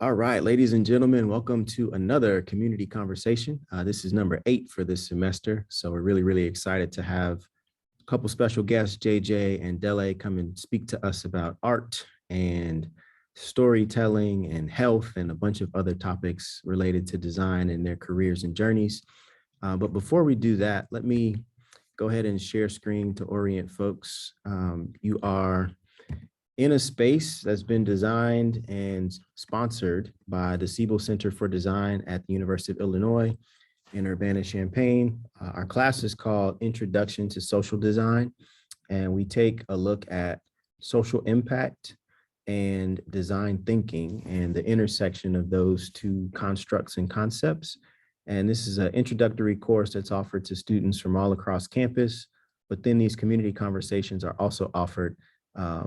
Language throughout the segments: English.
All right, ladies and gentlemen, welcome to another community conversation. This is number 8 for this semester. So we're really excited to have a couple special guests, JJ and Dele, come and speak to us about art and storytelling and health and a bunch of other topics related to design and their careers and journeys. But before we do that, let me go ahead and share screen to orient folks. You are in a space that's been designed and sponsored by the Siebel Center for Design at the University of Illinois in Urbana-Champaign. Our class is called Introduction to Social Design, and we take a look at social impact and design thinking and the intersection of those two constructs and concepts. And this is an introductory course that's offered to students from all across campus, but then these community conversations are also offered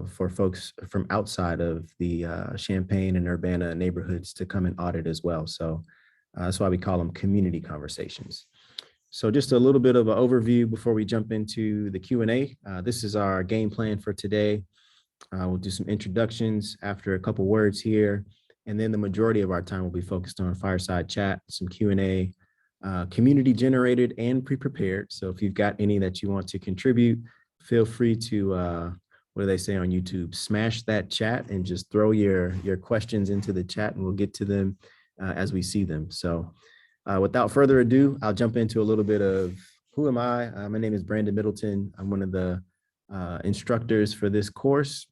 for folks from outside of the Champaign and Urbana neighborhoods to come and audit as well. So that's why we call them community conversations. So just a little bit of an overview before we jump into the Q&A. This is our game plan for today. We'll do some introductions after a couple words here, and then the majority of our time will be focused on fireside chat, some Q&A, community generated and pre-prepared. So if you've got any that you want to contribute, feel free to what do they say on YouTube? Smash that chat and just throw your questions into the chat and we'll get to them as we see them. So without further ado, I'll jump into a little bit of who am I? My name is Brandon Middleton. I'm one of the instructors for this course,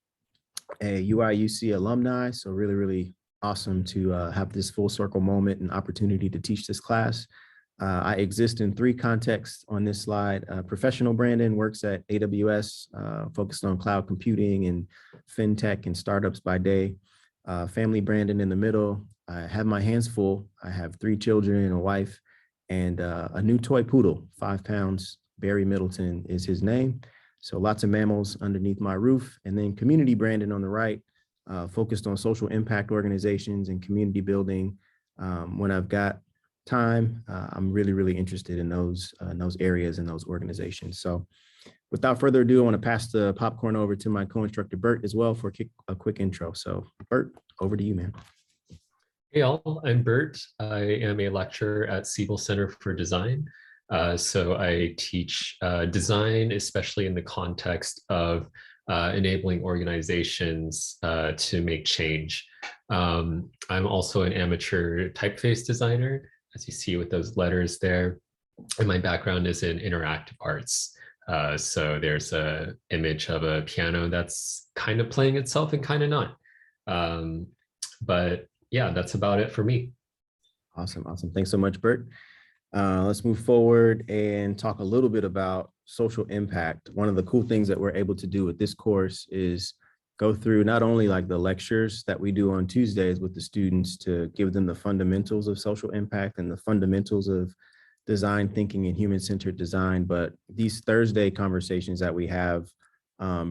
a UI/UC alumni. So really awesome to have this full circle moment and opportunity to teach this class. I exist in 3 contexts on this slide. Professional Brandon works at AWS, focused on cloud computing and fintech and startups by day. Family Brandon in the middle. I have my hands full. I have 3 children and a wife and a new toy poodle, 5 pounds. Barry Middleton is his name. So lots of mammals underneath my roof. And then Community Brandon on the right, focused on social impact organizations and community building. When I've got time, I'm really interested in those areas and those organizations. So without further ado, I want to pass the popcorn over to my co-instructor Bert as well for a quick intro. So Bert, over to you, man. Hey all, I'm Bert. I am a lecturer at Siebel Center for Design. So I teach design, especially in the context of enabling organizations to make change. I'm also an amateur typeface designer, as you see with those letters there. And my background is in interactive arts. So there's an image of a piano that's kind of playing itself and kind of not. But yeah, that's about it for me. Awesome. Thanks so much, Bert. Let's move forward and talk a little bit about social impact. One of the cool things that we're able to do with this course is go through not only like the lectures that we do on Tuesdays with the students to give them the fundamentals of social impact and the fundamentals of design thinking and human-centered design, but these Thursday conversations that we have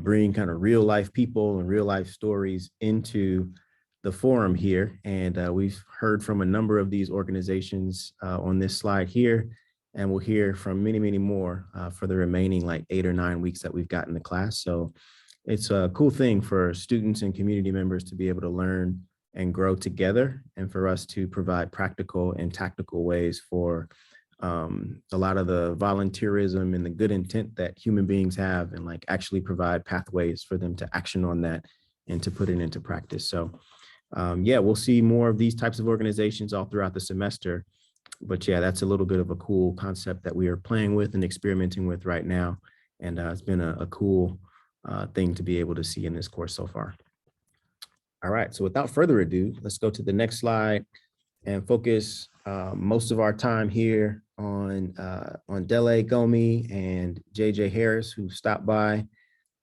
bring kind of real life people and real life stories into the forum here. And we've heard from a number of these organizations on this slide here, and we'll hear from many more for the remaining like 8 or 9 weeks that we've got in the class. So it's a cool thing for students and community members to be able to learn and grow together, and for us to provide practical and tactical ways for a lot of the volunteerism and the good intent that human beings have, and like actually provide pathways for them to action on that and to put it into practice. So yeah, we'll see more of these types of organizations all throughout the semester. But yeah, that's a little bit of a cool concept that we are playing with and experimenting with right now. And it's been a cool thing to be able to see in this course so far. All right, so without further ado, let's go to the next slide and focus most of our time here on Dele, Gomih, and JJ Harris, who stopped by.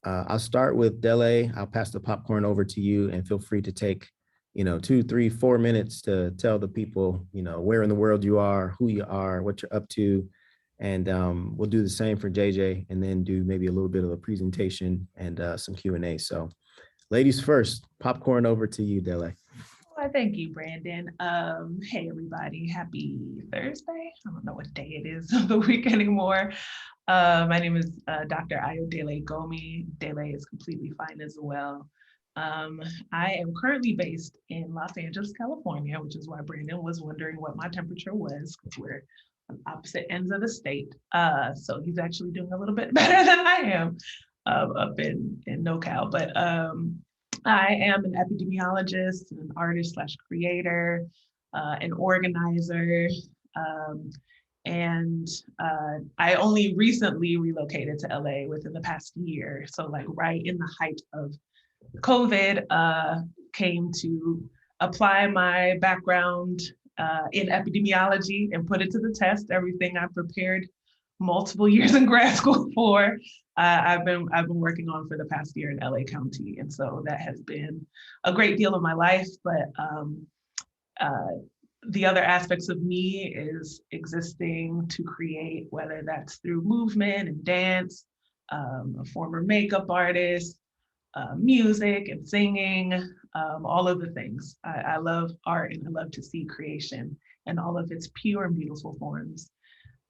I'll start with Dele. I'll pass the popcorn over to you, and feel free to take 2, 3, 4 minutes to tell the people, where in the world you are, who you are, what you're up to. And we'll do the same for JJ, and then do maybe a little bit of a presentation and some Q&A. So ladies first, popcorn over to you, Dele. Well, thank you, Brandon. Hey, everybody. Happy Thursday. I don't know what day it is of the week anymore. My name is Dr. Ayodele Gomih. Dele is completely fine as well. I am currently based in Los Angeles, California, which is why Brandon was wondering what my temperature was, because we're on opposite ends of the state. So he's actually doing a little bit better than I am up in NoCal. But I am an epidemiologist, an artist slash creator, an organizer. Um, and I only recently relocated to LA within the past year. So like right in the height of COVID, came to apply my background in epidemiology and put it to the test. Everything I prepared multiple years in grad school for, I've been working on for the past year in LA County, and so that has been a great deal of my life. But uh, the other aspects of me is existing to create, whether that's through movement and dance, a former makeup artist, music and singing, all of the things. I love art and I love to see creation and all of its pure and beautiful forms.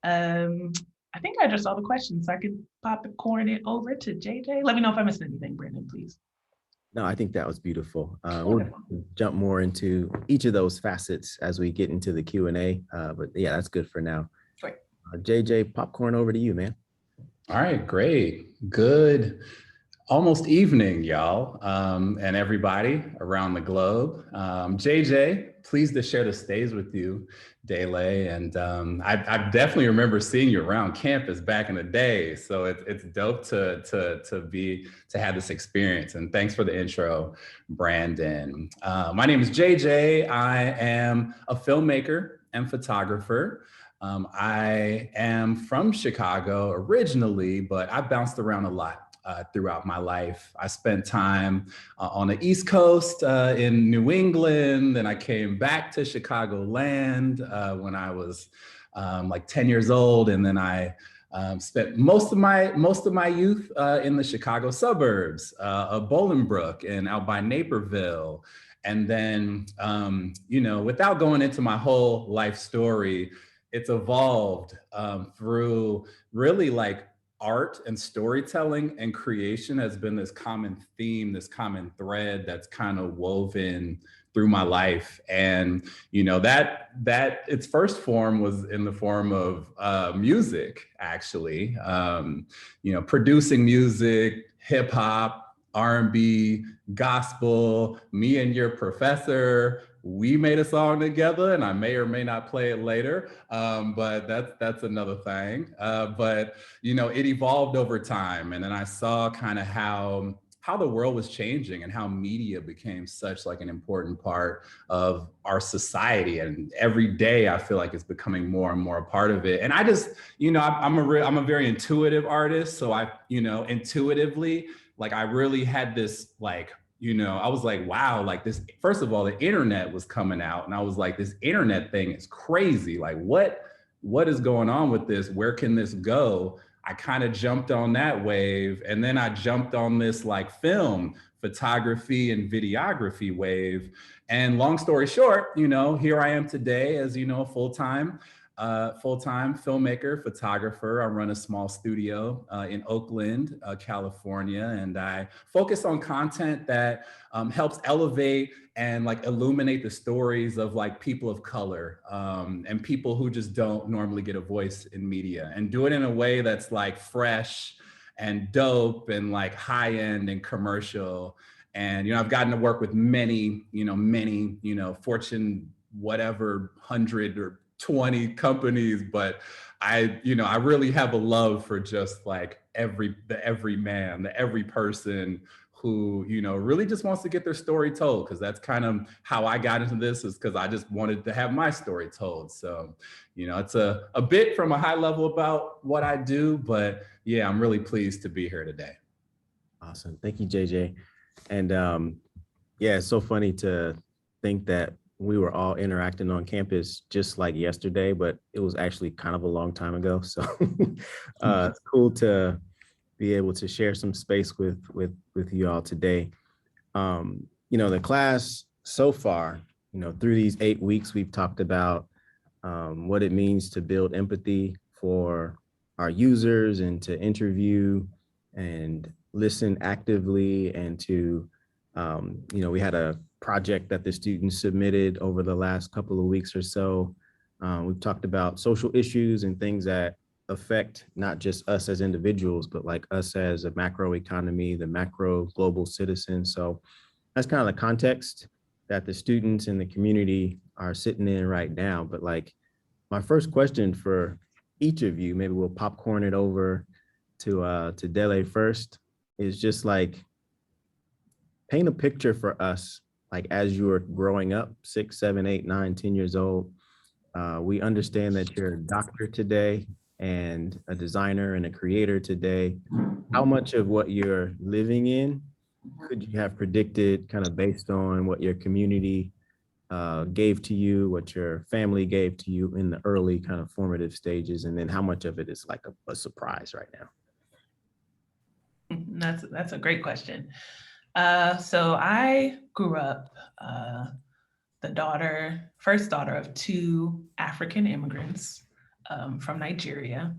I think I just saw the question, so I can popcorn it over to JJ. Let me know if I missed anything, Brandon, please. No, I think that was beautiful. We'll jump more into each of those facets as we get into the Q&A. But yeah, that's good for now. Great. JJ, popcorn over to you, man. All right, great. Good. Almost evening, y'all, and everybody around the globe. JJ, pleased to share the stage with you, Dele. And I definitely remember seeing you around campus back in the day. So it's dope to have this experience. And thanks for the intro, Brandon. My name is JJ. I am a filmmaker and photographer. I am from Chicago originally, but I bounced around a lot throughout my life. I spent time on the East Coast in New England, and I came back to Chicagoland when I was like 10 years old, and then I spent most of my youth in the Chicago suburbs of Bolingbrook and out by Naperville. And then, you know, without going into my whole life story, it's evolved through really like art and storytelling and creation has been this common theme, this common thread that's kind of woven through my life. And, you know, that its first form was in the form of music, actually, you know, producing music, hip hop, R&B, gospel. Me and your professor, we made a song together, and I may or may not play it later, but that's another thing. But you know, it evolved over time, and then I saw kind of how the world was changing and how media became such like an important part of our society. And every day I feel like it's becoming more and more a part of it. And I just, you know, I'm a very intuitive artist, so I, you know, intuitively, like I really had this like, you know, I was like, wow, like this, first of all, the internet was coming out, and I was like, this internet thing is crazy. Like what is going on with this? Where can this go? I kind of jumped on that wave, and then I jumped on this like film, photography and videography wave. And long story short, you know, here I am today as, you know, a full-time filmmaker, photographer. I run a small studio in Oakland, California, and I focus on content that helps elevate and like illuminate the stories of like people of color and people who just don't normally get a voice in media, and do it in a way that's like fresh and dope and like high end and commercial. And, you know, I've gotten to work with many, Fortune, whatever, 100 or 20 companies, but I really have a love for just like every person who, you know, really just wants to get their story told, because that's kind of how I got into this, is because I just wanted to have my story told. So, you know, it's a bit from a high level about what I do, but yeah, I'm really pleased to be here today. Awesome. Thank you, JJ. And yeah, it's so funny to think that we were all interacting on campus just like yesterday, but it was actually kind of a long time ago. So it's cool to be able to share some space with you all today. You know, the class so far, you know, through these 8 weeks, we've talked about what it means to build empathy for our users, and to interview and listen actively, and to We had a project that the students submitted over the last couple of weeks or so. We've talked about social issues and things that affect not just us as individuals, but like us as a macro economy, the macro global citizen. So that's kind of the context that the students and the community are sitting in right now. But like my first question for each of you, maybe we'll popcorn it over to Dele first, is just like paint a picture for us, like as you were growing up, 6, 7, 8, 9, 10 years old. We understand that you're a doctor today and a designer and a creator today. How much of what you're living in could you have predicted kind of based on what your community gave to you, what your family gave to you in the early kind of formative stages, and then how much of it is like a surprise right now? That's a great question. So I grew up the first daughter of 2 African immigrants from Nigeria.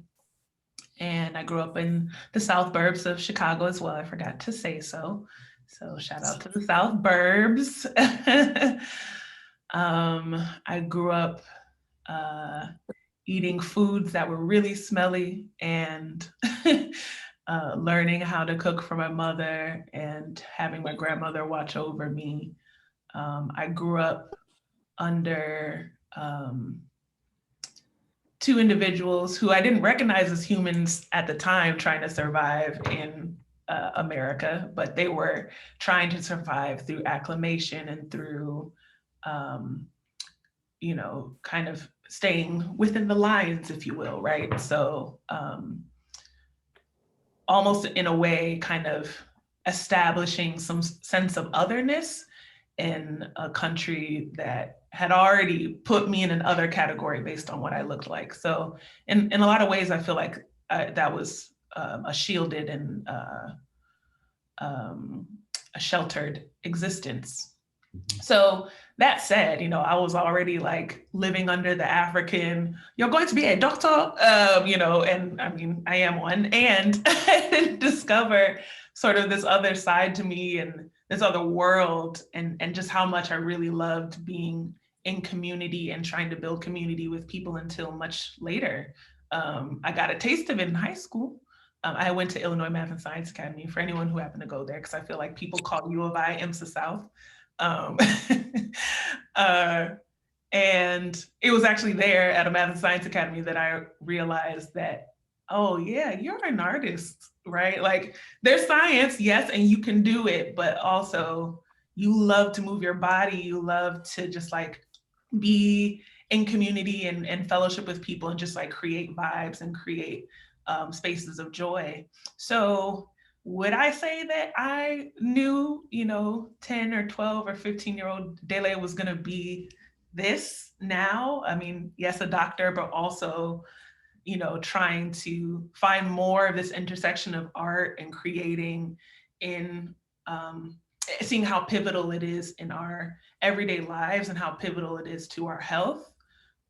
And I grew up in the South Burbs of Chicago as well. I forgot to say so. So shout out to the South Burbs. I grew up eating foods that were really smelly and learning how to cook for my mother and having my grandmother watch over me. I grew up under 2 individuals who I didn't recognize as humans at the time trying to survive in America, but they were trying to survive through acclimation and through, kind of staying within the lines, if you will, right? So almost in a way, kind of establishing some sense of otherness in a country that had already put me in an other category based on what I looked like. So in a lot of ways, I feel like that was a shielded and a sheltered existence. So that said, I was already like living under the African, you're going to be a doctor, and I mean, I am one, and discover sort of this other side to me and this other world, and just how much I really loved being in community and trying to build community with people until much later. I got a taste of it in high school. I went to Illinois Math and Science Academy, for anyone who happened to go there, because I feel like people call U of I IMSA South. And it was actually there at a Math and Science Academy that I realized that, oh yeah, you're an artist, right? Like there's science, yes, and you can do it, but also you love to move your body. You love to just like be in community and fellowship with people and just like create vibes and create spaces of joy. So would I say that I knew, 10 or 12 or 15-year-old Dele was going to be this now? I mean, yes, a doctor, but also, trying to find more of this intersection of art and creating in seeing how pivotal it is in our everyday lives and how pivotal it is to our health.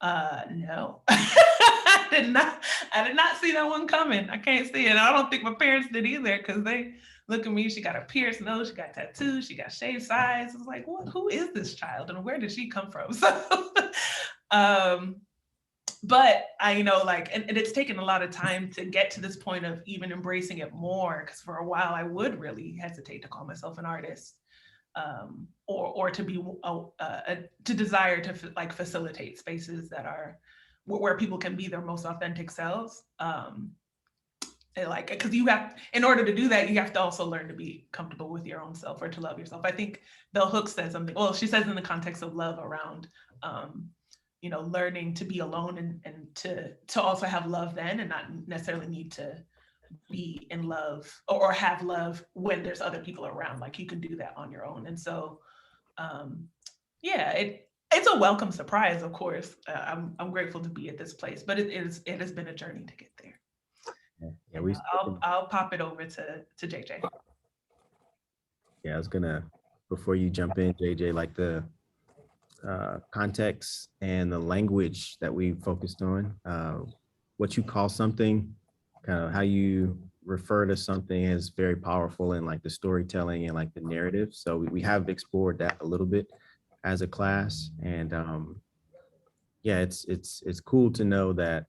No. I did not see that one coming. I can't see it. I don't think my parents did either, because they look at me, she got a pierced nose, she got tattoos, she got shaved sides. It's like, what? Who is this child and where did she come from? So, but I, and it's taken a lot of time to get to this point of even embracing it more, because for a while I would really hesitate to call myself an artist, or to be to desire to like facilitate spaces that are where people can be their most authentic selves. Because in order to do that, you have to also learn to be comfortable with your own self or to love yourself. I think Bell Hooks said something, well, she says in the context of love around, learning to be alone and to also have love then, and not necessarily need to be in love or have love when there's other people around. Like you can do that on your own. And so, it's a welcome surprise, of course. I'm grateful to be at this place, but it has been a journey to get there. Yeah, I'll pop it over to JJ. Yeah, I was gonna, before you jump in, JJ, like the context and the language that we focused on, what you call something, kind of how you refer to something as very powerful in like the storytelling and like the narrative. So we have explored that a little bit as a class. And yeah, it's cool to know that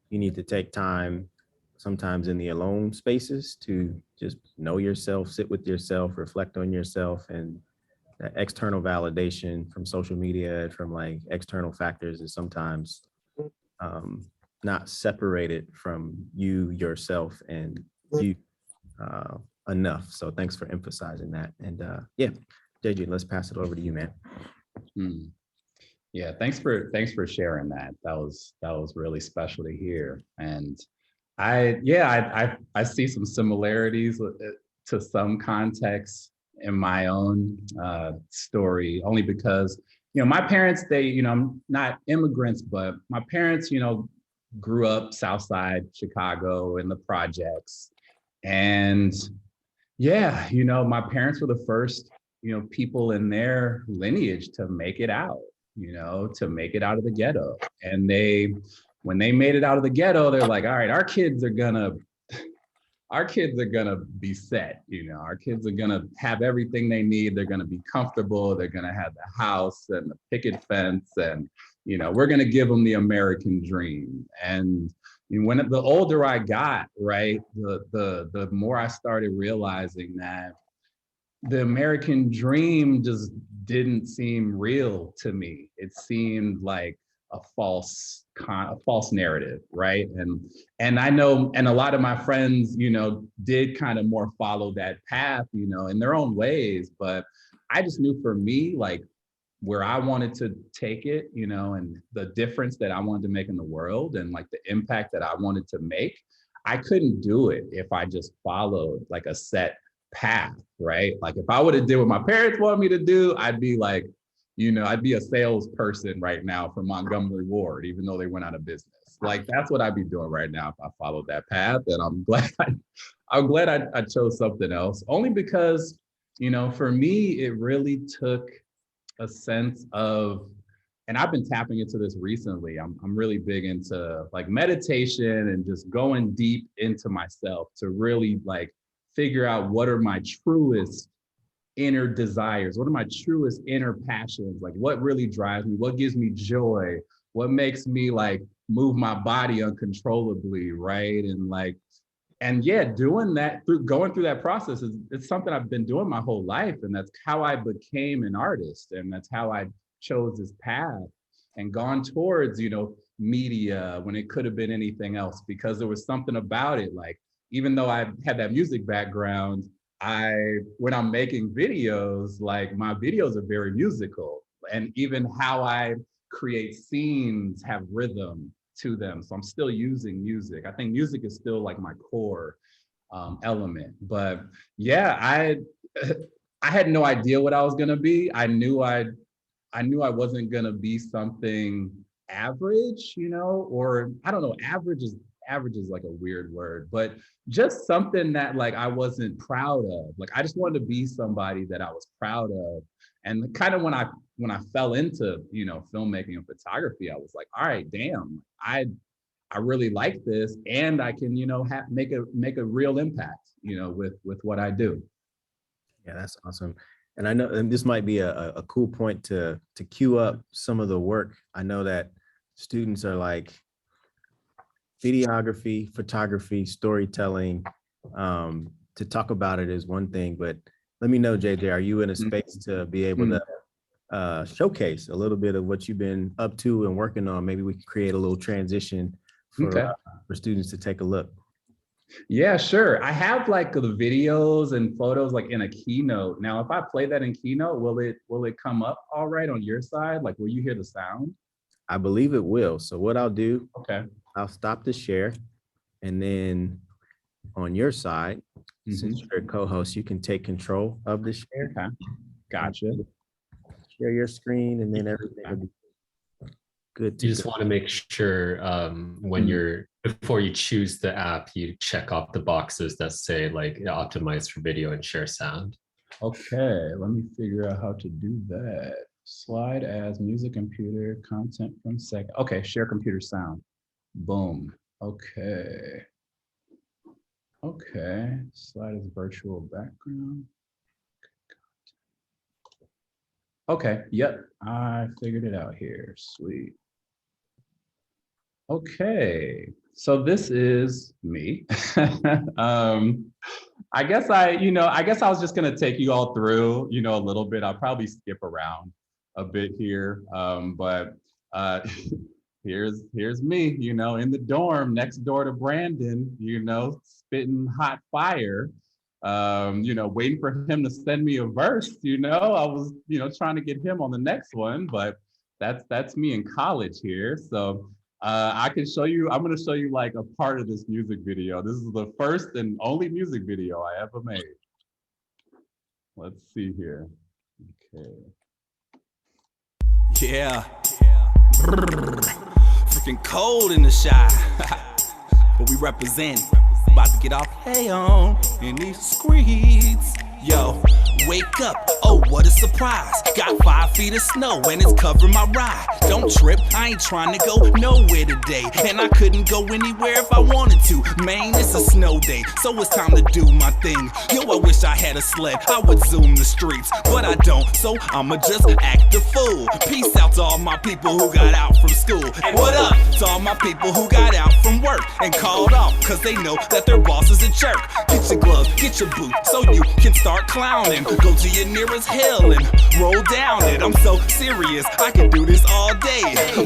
you need to take time sometimes in the alone spaces to just know yourself, sit with yourself, reflect on yourself, and that external validation from social media, from like external factors is sometimes um, not separated from you, yourself, and you uh, enough. So thanks for emphasizing that. And yeah, JJ, let's pass it over to you, man. Hmm. Yeah, thanks for sharing that. That was really special to hear. And I see some similarities to some contexts in my own story, only because my parents, they I'm not immigrants, but my parents grew up South Side Chicago in the projects, and yeah, my parents were the first people in their lineage to make it out, to make it out of the ghetto. And when they made it out of the ghetto, they're like, all right, our kids are gonna be set. Our kids are gonna have everything they need. They're gonna be comfortable. They're gonna have the house and the picket fence, and we're gonna give them the American dream. And when the older I got, right, the more I started realizing that the American dream just didn't seem real to me. It seemed like a false narrative, right? And I know, and a lot of my friends, did kind of more follow that path, in their own ways. But I just knew for me, like where I wanted to take it, and the difference that I wanted to make in the world, and like the impact that I wanted to make, I couldn't do it if I just followed like a set path, right? Like if I would have did what my parents wanted me to do, I'd be like, I'd be a salesperson right now for Montgomery Ward, even though they went out of business. Like that's what I'd be doing right now if I followed that path. And I'm glad I chose something else, only because, for me, it really took a sense of, and I've been tapping into this recently. I'm really big into like meditation and just going deep into myself to really like figure out what are my truest inner desires, what are my truest inner passions, like what really drives me, what gives me joy, what makes me like move my body uncontrollably, right? And yeah, doing that, going through that process it's something I've been doing my whole life. And that's how I became an artist. And that's how I chose this path and gone towards, media when it could have been anything else, because there was something about it. Like, even though I had that music background, when I'm making videos, like my videos are very musical. And even how I create scenes have rhythm to them. So I'm still using music. I think music is still like my core element. But yeah, I had no idea what I was gonna be. I knew I wasn't gonna be something average, or I don't know, average is like a weird word, but just something that like I wasn't proud of. Like I just wanted to be somebody that I was proud of. And kind of when I fell into, filmmaking and photography, I was like, all right, damn, I really like this, and I can, make a real impact, with what I do. Yeah, that's awesome. And I know, and this might be a cool point to queue up some of the work. I know that students are like videography, photography, storytelling. To talk about it is one thing, but let me know, JJ, are you in a space to be able to showcase a little bit of what you've been up to and working on? Maybe we can create a little transition for students to take a look. Yeah, sure. I have like the videos and photos like in a Keynote. Now, if I play that in Keynote, will it come up all right on your side? Like, will you hear the sound? I believe it will. So what I'll do, Okay. I'll stop the share, and then on your side, since you're a co-host, you can take control of the share. Okay. Gotcha. Share your screen, and then everything will be good to You just go. want to make sure before you choose the app, you check off the boxes that say like optimize for video and share sound. Okay, let me figure out how to do that. Slide as music computer content from second. Okay, share computer sound. Boom. Okay. Okay, slide is virtual background. Okay, yep, I figured it out here. Sweet. Okay, so this is me. I guess I was just gonna take you all through, a little bit. I'll probably skip around a bit here, but uh, here's me, in the dorm next door to Brandon, spitting hot fire, waiting for him to send me a verse. I was, trying to get him on the next one, but that's me in college here. So I'm going to show you like a part of this music video. This is the first and only music video I ever made. Let's see here. Okay. Yeah. Brrr. Freaking cold in the shot. But we represent. About to get off hay on in these streets. Yo, wake up, oh what a surprise. Got 5 feet of snow and it's covering my ride. Don't trip, I ain't trying to go nowhere today. And I couldn't go anywhere if I wanted to. Man, it's a snow day, so it's time to do my thing. Yo, I wish I had a sled, I would zoom the streets. But I don't, so I'ma just act a fool. Peace out to all my people who got out from school. And what up to all my people who got out from work and called off, cause they know that their boss is a jerk. Get your gloves, get your boot, so you can start clowning. Go to your nearest hill and roll down it. I'm so serious, I can do this all day.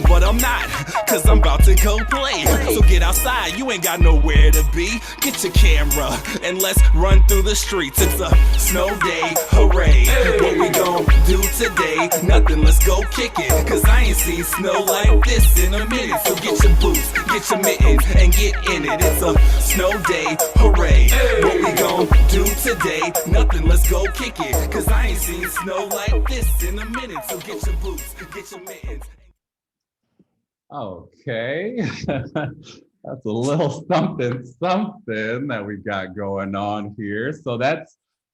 But I'm not, cause I'm about to go play. So get outside, you ain't got nowhere to be. Get your camera and let's run through the streets. It's a snow day, hooray. What we gon' do today? Nothing, let's go kick it. Cause I ain't seen snow like this in a minute. So get your boots, get your mittens, and get in it. It's a snow day, hooray. What we gon' do today? Nothing, let's go kick it. Cause I ain't seen snow like this in a minute. So get your boots, get your mittens. Okay, that's a little something that we got going on here. So that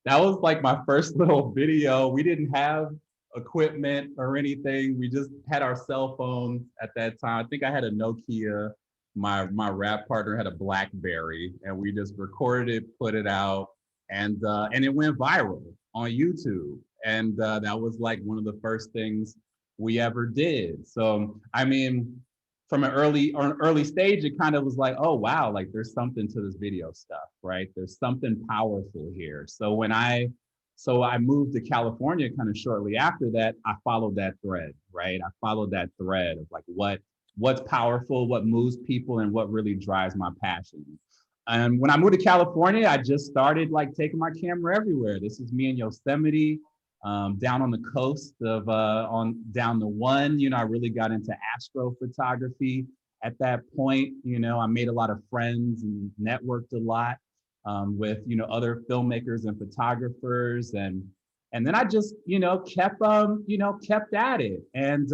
was like my first little video. We didn't have equipment or anything. We just had our cell phones at that time. I think I had a Nokia. My rap partner had a BlackBerry, and we just recorded it, put it out, and it went viral on YouTube. And that was like one of the first things we ever did. So I mean, from an early stage, it kind of was like, oh wow, like there's something to this video stuff, right? There's something powerful here. So I moved to California kind of shortly after that. I followed that thread, right? I followed that thread of like what's powerful, what moves people, and what really drives my passion. And when I moved to California, I just started like taking my camera everywhere. This is me in Yosemite, down on the coast of down the one. I really got into astrophotography at that point. I made a lot of friends and networked a lot with other filmmakers and photographers, and then I just kept at it, and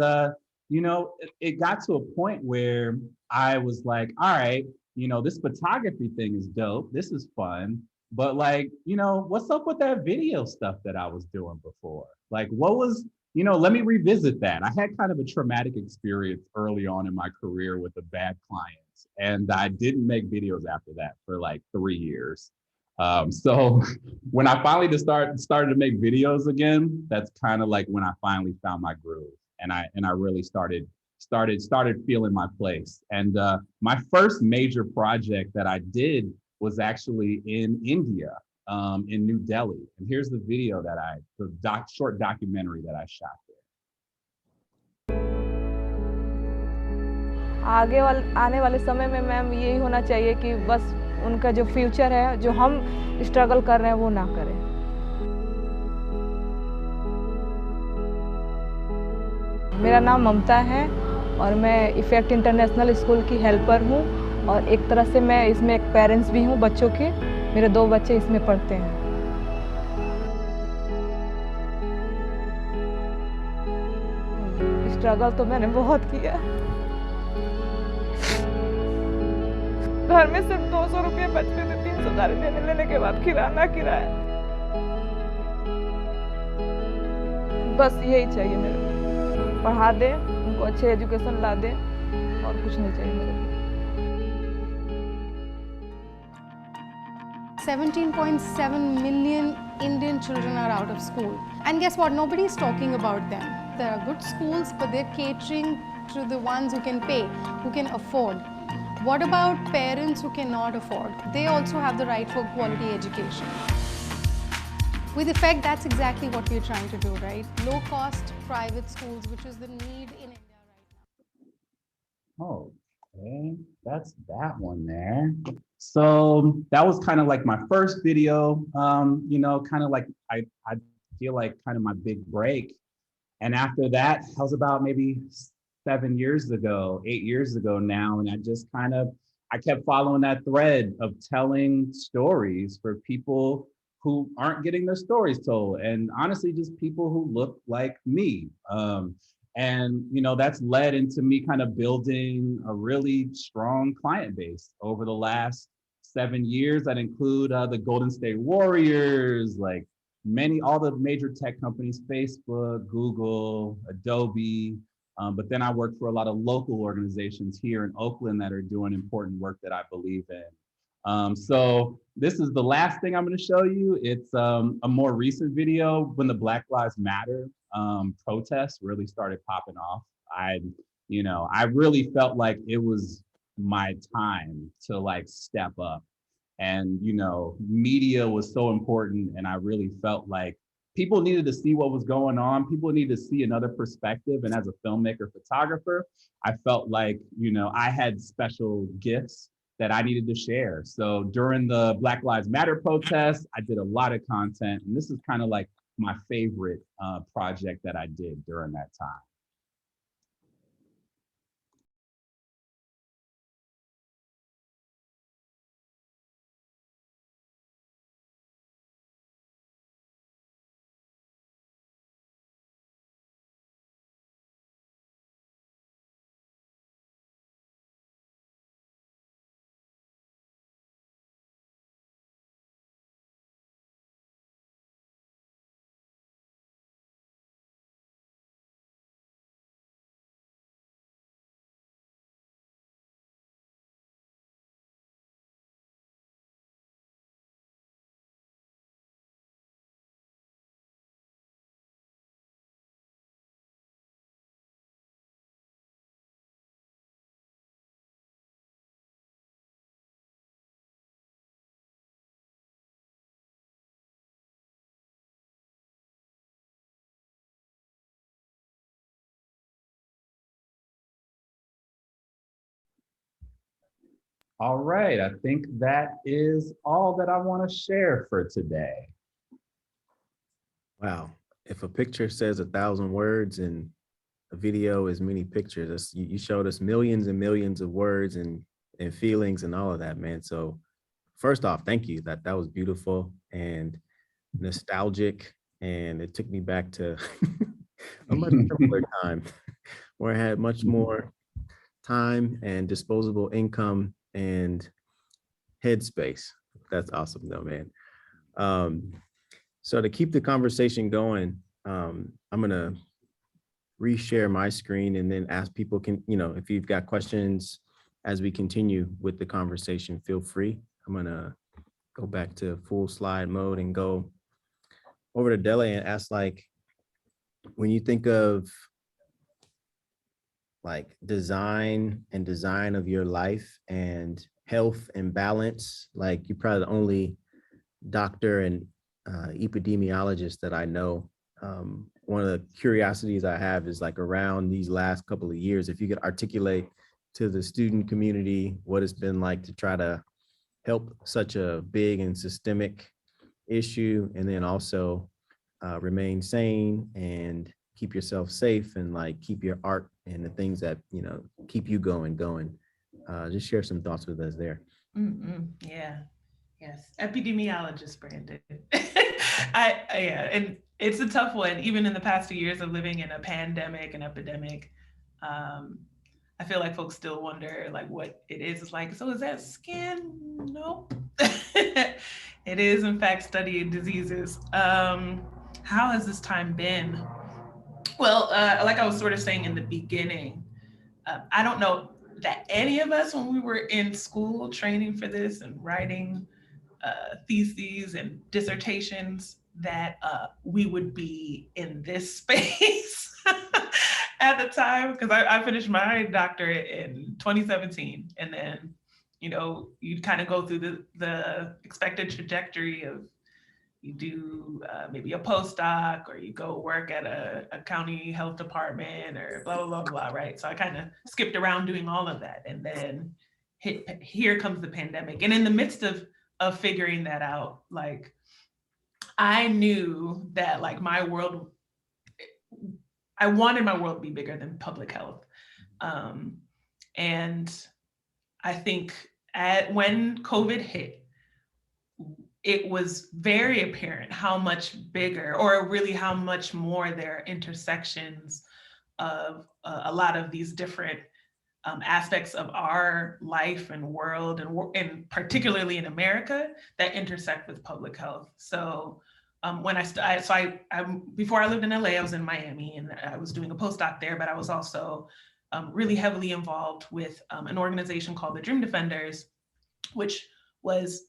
it got to a point where I was like, all right, this photography thing is dope, this is fun, but like, what's up with that video stuff that I was doing before? Like, what was, let me revisit that. I had kind of a traumatic experience early on in my career with a bad client, and I didn't make videos after that for like 3 years. So when I finally just started to make videos again, that's kind of like when I finally found my groove, and I really started feeling my place. And my first major project that I did was actually in India, in New Delhi. And here's the video short documentary that I shot there. आने वाले समय में ma'am यही होना चाहिए कि बस उनका जो फ्यूचर है, जो हम स्ट्रगल कर रहे हैं, वो ना करें। मेरा नाम ममता है और मैं इफेक्ट इंटरनेशनल स्कूल की हेल्पर हूँ, और एक तरह से मैं इसमें एक पेरेंट्स भी हूँ बच्चों के। मेरे 2 बच्चे इसमें पढ़ते हैं। स्ट्रगल तो मैंने बहुत किया। घर में सिर्फ 200 रुपये बचते थे, 300 लेने के बाद किराया। बस यही चाहिए मेरे को, पढ़ा दे, उनको अच्छे एजुकेशन ला दे, और कुछ नहीं चाहिए मेरे को। 17.7 million Indian children are out of school. And guess what? Nobody's talking about them. There are good schools, but they're catering to the ones who can pay, who can afford. What about parents who cannot afford? They also have the right for quality education. With effect, that's exactly what we're trying to do, right? Low-cost private schools, which is the need in India right now. Oh, okay, that's that one there. So that was kind of like my first video, you know, kind of like I feel like kind of my big break. And after that was about maybe 7 years ago, 8 years ago now. And I just I kept following that thread of telling stories for people who aren't getting their stories told. And honestly, just people who look like me. And you know, that's led into me kind of building a really strong client base over the last 7 years. That include the Golden State Warriors, like all the major tech companies, Facebook, Google, Adobe. But then I work for a lot of local organizations here in Oakland that are doing important work that I believe in. So this is the last thing I'm going to show you. It's a more recent video when the Black Lives Matter protests really started popping off. I really felt like it was my time to like step up. And, you know, media was so important. And I really felt like people needed to see what was going on. People needed to see another perspective. And as a filmmaker, photographer, I felt like, you know, I had special gifts that I needed to share. So during the Black Lives Matter protests, I did a lot of content. And this is kind of like my favorite project that I did during that time. All right, I think that is all that I want to share for today. Wow. If a picture says 1,000 words and a video is many pictures, you showed us millions and millions of words and feelings and all of that, man. So first off, thank you. That was beautiful and nostalgic. And it took me back to a much simpler time where I had much more time and disposable income and headspace. That's awesome though, man. So to keep the conversation going, I'm gonna reshare my screen and then ask people if you've got questions as we continue with the conversation, feel free. I'm gonna go back to full slide mode and go over to Dele and ask, like, when you think of like design of your life and health and balance, like you're probably the only doctor and epidemiologist that I know. One of the curiosities I have is like around these last couple of years, if you could articulate to the student community what it's been like to try to help such a big and systemic issue, and then also remain sane and keep yourself safe and like keep your art and the things that, you know, keep you going. Just share some thoughts with us there. Yeah. Yes. Epidemiologist, Brandon. Yeah, and it's a tough one. Even in the past 2 years of living in a pandemic and epidemic, I feel like folks still wonder like what it is. It's like, so is that skin? Nope. It is in fact studying diseases. How has this time been? Well, like I was sort of saying in the beginning, I don't know that any of us when we were in school training for this and writing theses and dissertations that we would be in this space at the time, because I finished my doctorate in 2017, and then you'd kind of go through the expected trajectory of you do maybe a postdoc, or you go work at a county health department, or blah, blah, blah, blah, right? So I kind of skipped around doing all of that. And then here comes the pandemic. And in the midst of figuring that out, like, I knew that like I wanted my world to be bigger than public health. And I think when COVID hit, it was very apparent how much bigger, or really how much more there are intersections of a lot of these different aspects of our life and world, and particularly in America, that intersect with public health. So when before I lived in LA, I was in Miami, and I was doing a postdoc there, but I was also really heavily involved with an organization called the Dream Defenders, which was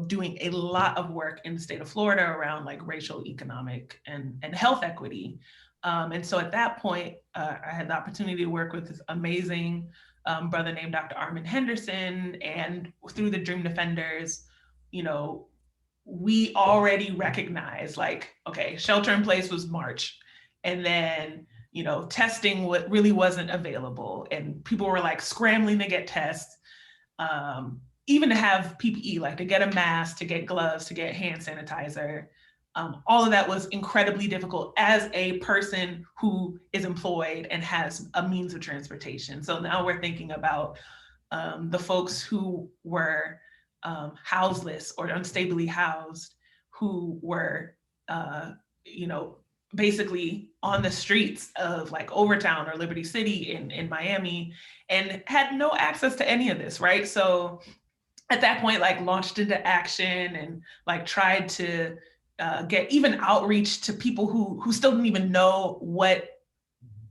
doing a lot of work in the state of Florida around like racial, economic, and health equity. And so at that point, I had the opportunity to work with this amazing brother named Dr. Armin Henderson. And through the Dream Defenders, we already recognized like, okay, shelter in place was March. And then, testing really wasn't available. And people were like scrambling to get tests. Even to have PPE, like to get a mask, to get gloves, to get hand sanitizer. All of that was incredibly difficult as a person who is employed and has a means of transportation. So now we're thinking about the folks who were houseless or unstably housed, who were, basically on the streets of like Overtown or Liberty City in Miami, and had no access to any of this, right? So at that point, like launched into action and like tried to get even outreach to people who still didn't even know what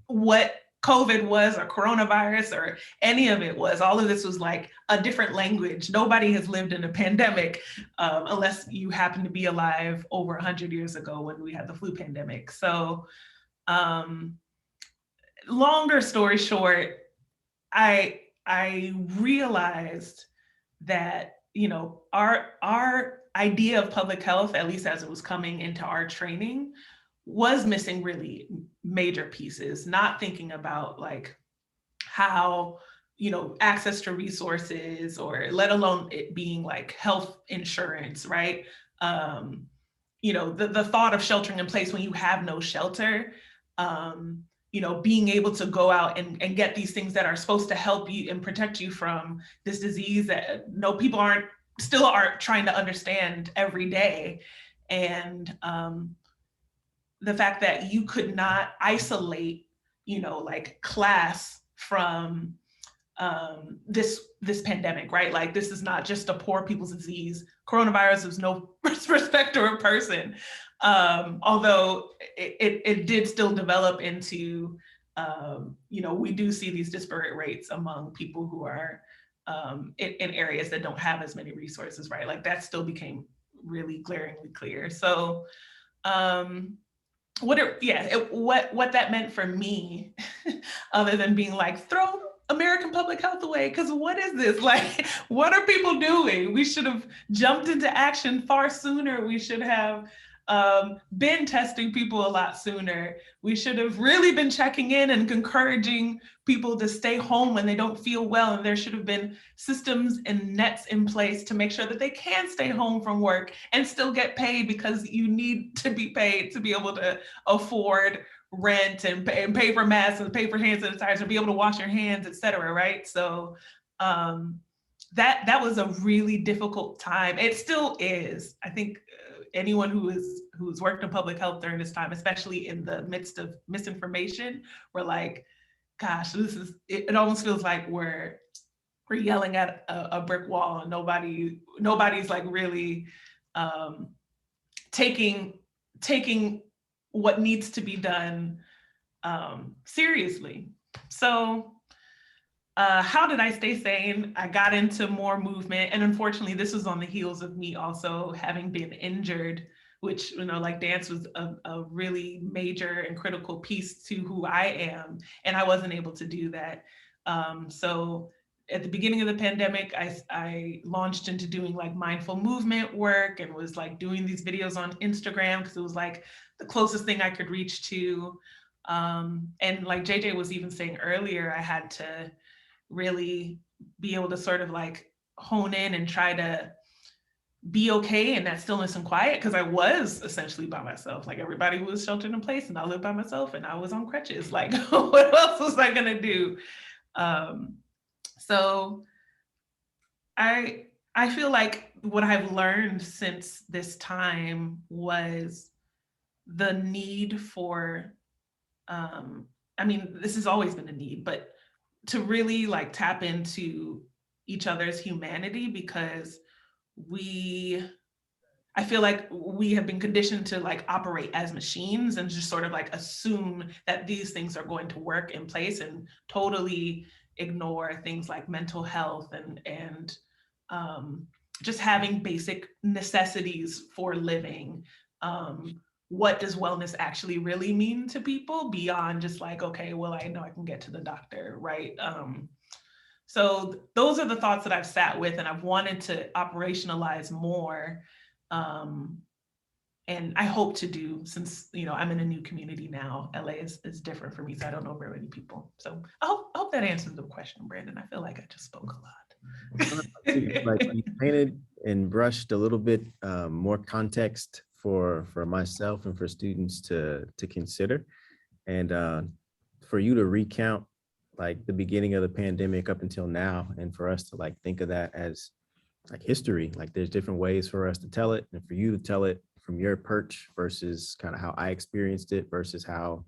COVID was, or coronavirus, or any of it was. All of this was like a different language. Nobody has lived in a pandemic unless you happen to be alive over 100 years ago when we had the flu pandemic. So longer story short, I realized that our idea of public health, at least as it was coming into our training, was missing really major pieces. Not thinking about like how access to resources, or let alone it being like health insurance, right? The thought of sheltering in place when you have no shelter, being able to go out and get these things that are supposed to help you and protect you from this disease that people still aren't trying to understand every day. And the fact that you could not isolate, like class from this pandemic, right? Like, this is not just a poor people's disease. Coronavirus is no respecter of person. Although it did still develop into, we do see these disparate rates among people who are in areas that don't have as many resources, right? Like, that still became really glaringly clear. So what that meant for me, other than being like, throw American public health away, because what is this? Like, what are people doing? We should have jumped into action far sooner. We should have been testing people a lot sooner. We should have really been checking in and encouraging people to stay home when they don't feel well. And there should have been systems and nets in place to make sure that they can stay home from work and still get paid, because you need to be paid to be able to afford rent and pay for masks and pay for hand sanitizer, be able to wash your hands, et cetera, right? So that was a really difficult time. It still is. I think anyone who's worked in public health during this time, especially in the midst of misinformation, we're like, gosh, it almost feels like we're yelling at a brick wall, and nobody's like really taking what needs to be done seriously. So How did I stay sane? I got into more movement. And unfortunately, this was on the heels of me also having been injured, which, you know, like dance was a really major and critical piece to who I am. And I wasn't able to do that. So at the beginning of the pandemic, I launched into doing like mindful movement work and was like doing these videos on Instagram because it was like the closest thing I could reach to. And like JJ was even saying earlier, I had to really be able to sort of like hone in and try to be okay in that stillness and quiet, because I was essentially by myself. Like everybody was sheltered in place and I lived by myself and I was on crutches. Like what else was I gonna do? So I feel like what I've learned since this time was the need for, I mean, this has always been a need, but to really like tap into each other's humanity, because I feel like we have been conditioned to like operate as machines and just sort of like assume that these things are going to work in place and totally ignore things like mental health and just having basic necessities for living. What does wellness actually really mean to people beyond just like, okay, well, I know I can get to the doctor, right? So those are the thoughts that I've sat with and I've wanted to operationalize more. And I hope to do, since, you know, I'm in a new community now. LA is different for me, so I don't know very many people. So I hope that answers the question, Brandon. I feel like I just spoke a lot. Like you painted and brushed a little bit more context for myself and for students to consider, and for you to recount like the beginning of the pandemic up until now, and for us to like think of that as like history. Like there's different ways for us to tell it, and for you to tell it from your perch versus kind of how I experienced it versus how,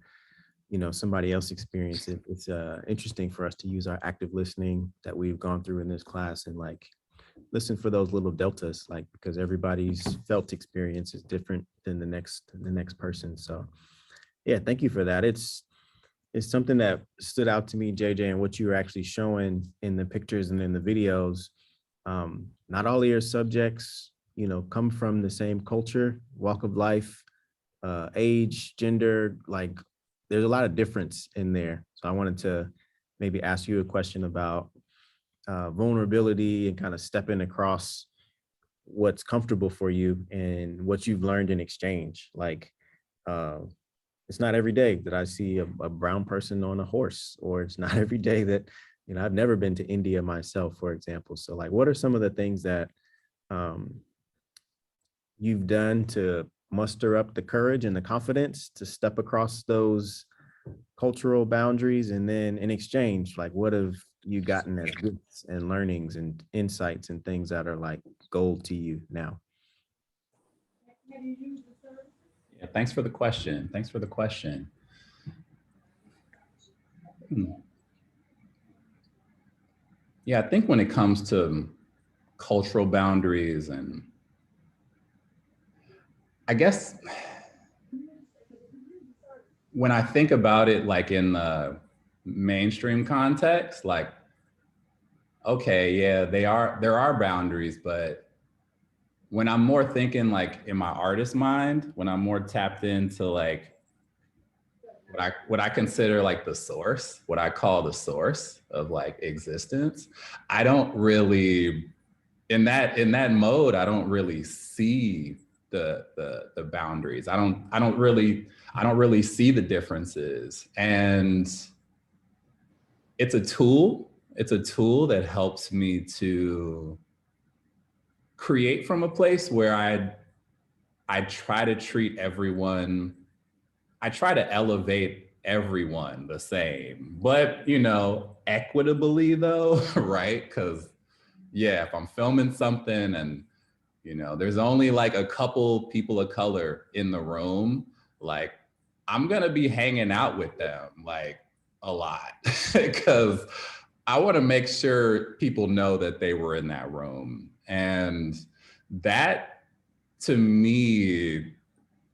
you know, somebody else experienced it. It's interesting for us to use our active listening that we've gone through in this class and like listen for those little deltas, like because everybody's felt experience is different than the next person. So yeah, thank you for that. It's something that stood out to me, JJ, and what you were actually showing in the pictures and in the videos. Not all of your subjects, you know, come from the same culture, walk of life, age, gender, like there's a lot of difference in there. So I wanted to maybe ask you a question about vulnerability and kind of stepping across what's comfortable for you and what you've learned in exchange. Like, it's not every day that I see a brown person on a horse, or it's not every day that, you know, I've never been to India myself, for example. So like, what are some of the things that you've done to muster up the courage and the confidence to step across those cultural boundaries? And then in exchange, like what have you gotten as gifts and learnings and insights and things that are like gold to you now? Yeah, thanks for the question. Thanks for the question. Yeah, I think when it comes to cultural boundaries, and I guess when I think about it, like in the mainstream context, like, okay, yeah, there are boundaries, but when I'm more thinking like in my artist mind, when I'm more tapped into like what I consider like the source, what I call the source of like existence, I don't really, in that mode, I don't really see the boundaries. I don't really see the differences. And it's a tool that helps me to create from a place where I try to treat everyone, I try to elevate everyone the same, but, you know, equitably though, right? Because yeah, if I'm filming something and, you know, there's only like a couple people of color in the room, like I'm gonna be hanging out with them like a lot because I want to make sure people know that they were in that room. And that, to me,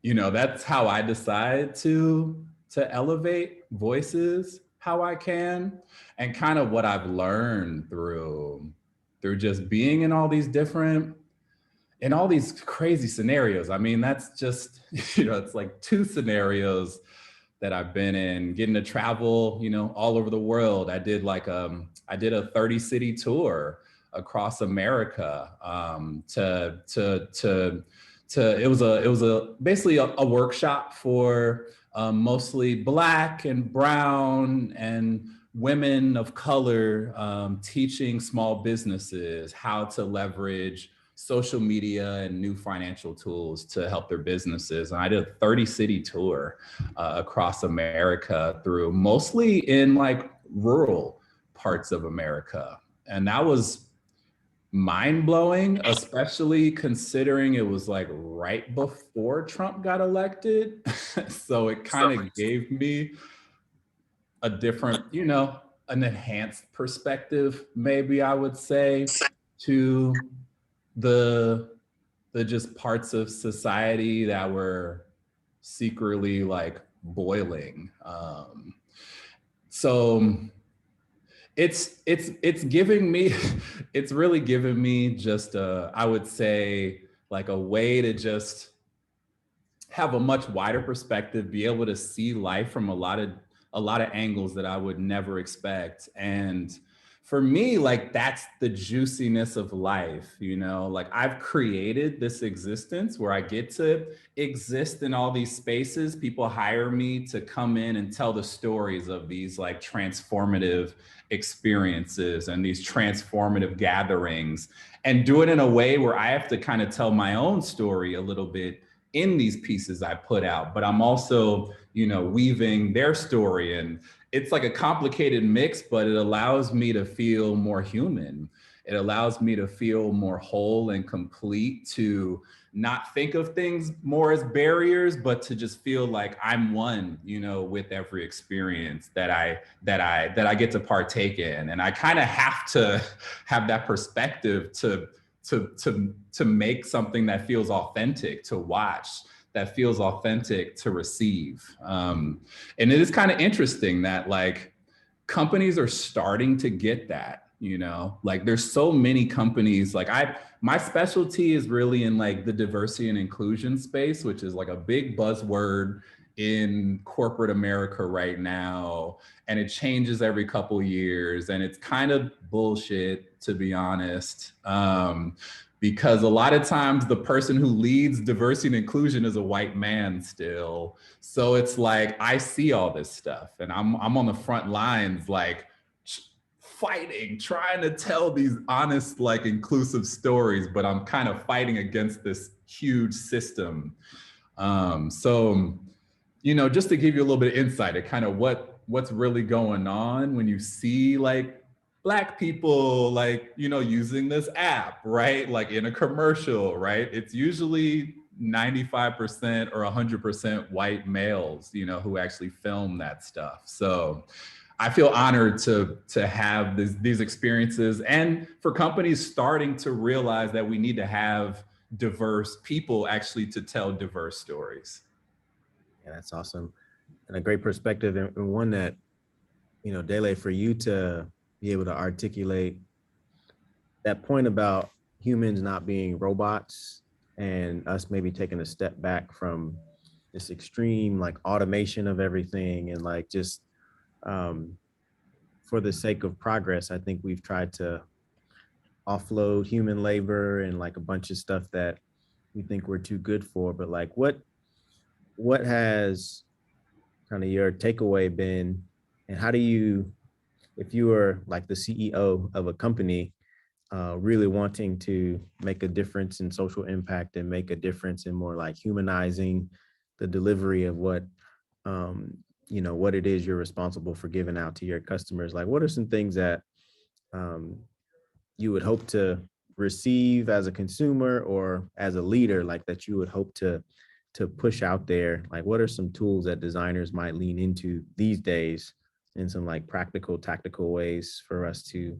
you know, that's how I decide to elevate voices how I can, and kind of what I've learned through just being in all these crazy scenarios. I mean, that's just, it's like 2 scenarios that I've been in, getting to travel, all over the world. I did I did a 30 city tour across America it was basically a workshop for mostly Black and brown and women of color, teaching small businesses how to leverage social media and new financial tools to help their businesses. And I did a 30 city tour across America, through mostly in like rural parts of America. And that was mind blowing, especially considering it was like right before Trump got elected. So it kind of gave me a different, an enhanced perspective, maybe I would say, to the just parts of society that were secretly like boiling. So it's giving me, it's really given me just I would say like a way to just have a much wider perspective, be able to see life from a lot of angles that I would never expect. And for me, like, that's the juiciness of life, like I've created this existence where I get to exist in all these spaces. People hire me to come in and tell the stories of these like transformative experiences and these transformative gatherings, and do it in a way where I have to kind of tell my own story a little bit in these pieces I put out, but I'm also, weaving their story. And it's like a complicated mix, but it allows me to feel more human. It allows me to feel more whole and complete, to not think of things more as barriers, but to just feel like I'm one, with every experience that I get to partake in. And I kind of have to have that perspective to make something that feels authentic to watch, that feels authentic to receive. And it is kind of interesting that like companies are starting to get that, like there's so many companies, like my specialty is really in like the diversity and inclusion space, which is like a big buzzword in corporate America right now. And it changes every couple of years. And it's kind of bullshit, to be honest. Because a lot of times the person who leads diversity and inclusion is a white man still. So it's like, I see all this stuff and I'm on the front lines, like fighting, trying to tell these honest, like inclusive stories, but I'm kind of fighting against this huge system. So, just to give you a little bit of insight at kind of what's really going on when you see like Black people, like, using this app, right? Like in a commercial, right? It's usually 95% or 100% white males, who actually film that stuff. So I feel honored to have these experiences, and for companies starting to realize that we need to have diverse people actually to tell diverse stories. Yeah, that's awesome. And a great perspective, and one that, Dele, for you to be able to articulate that point about humans not being robots and us maybe taking a step back from this extreme like automation of everything, and like just for the sake of progress, I think we've tried to offload human labor and like a bunch of stuff that we think we're too good for. But like what has kind of your takeaway been, and how do you, if you were like the CEO of a company, really wanting to make a difference in social impact and make a difference in more like humanizing the delivery of what, what it is you're responsible for giving out to your customers? Like, what are some things that you would hope to receive as a consumer or as a leader, like that you would hope to push out there? Like, what are some tools that designers might lean into these days in some like practical, tactical ways for us to,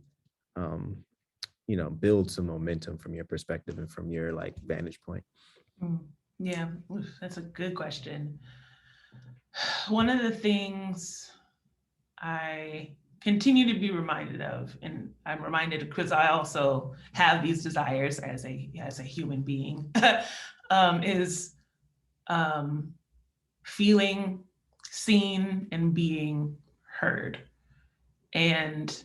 build some momentum from your perspective and from your like vantage point? Yeah, that's a good question. One of the things I continue to be reminded of, and I'm reminded because I also have these desires as a human being, is feeling seen and being heard. And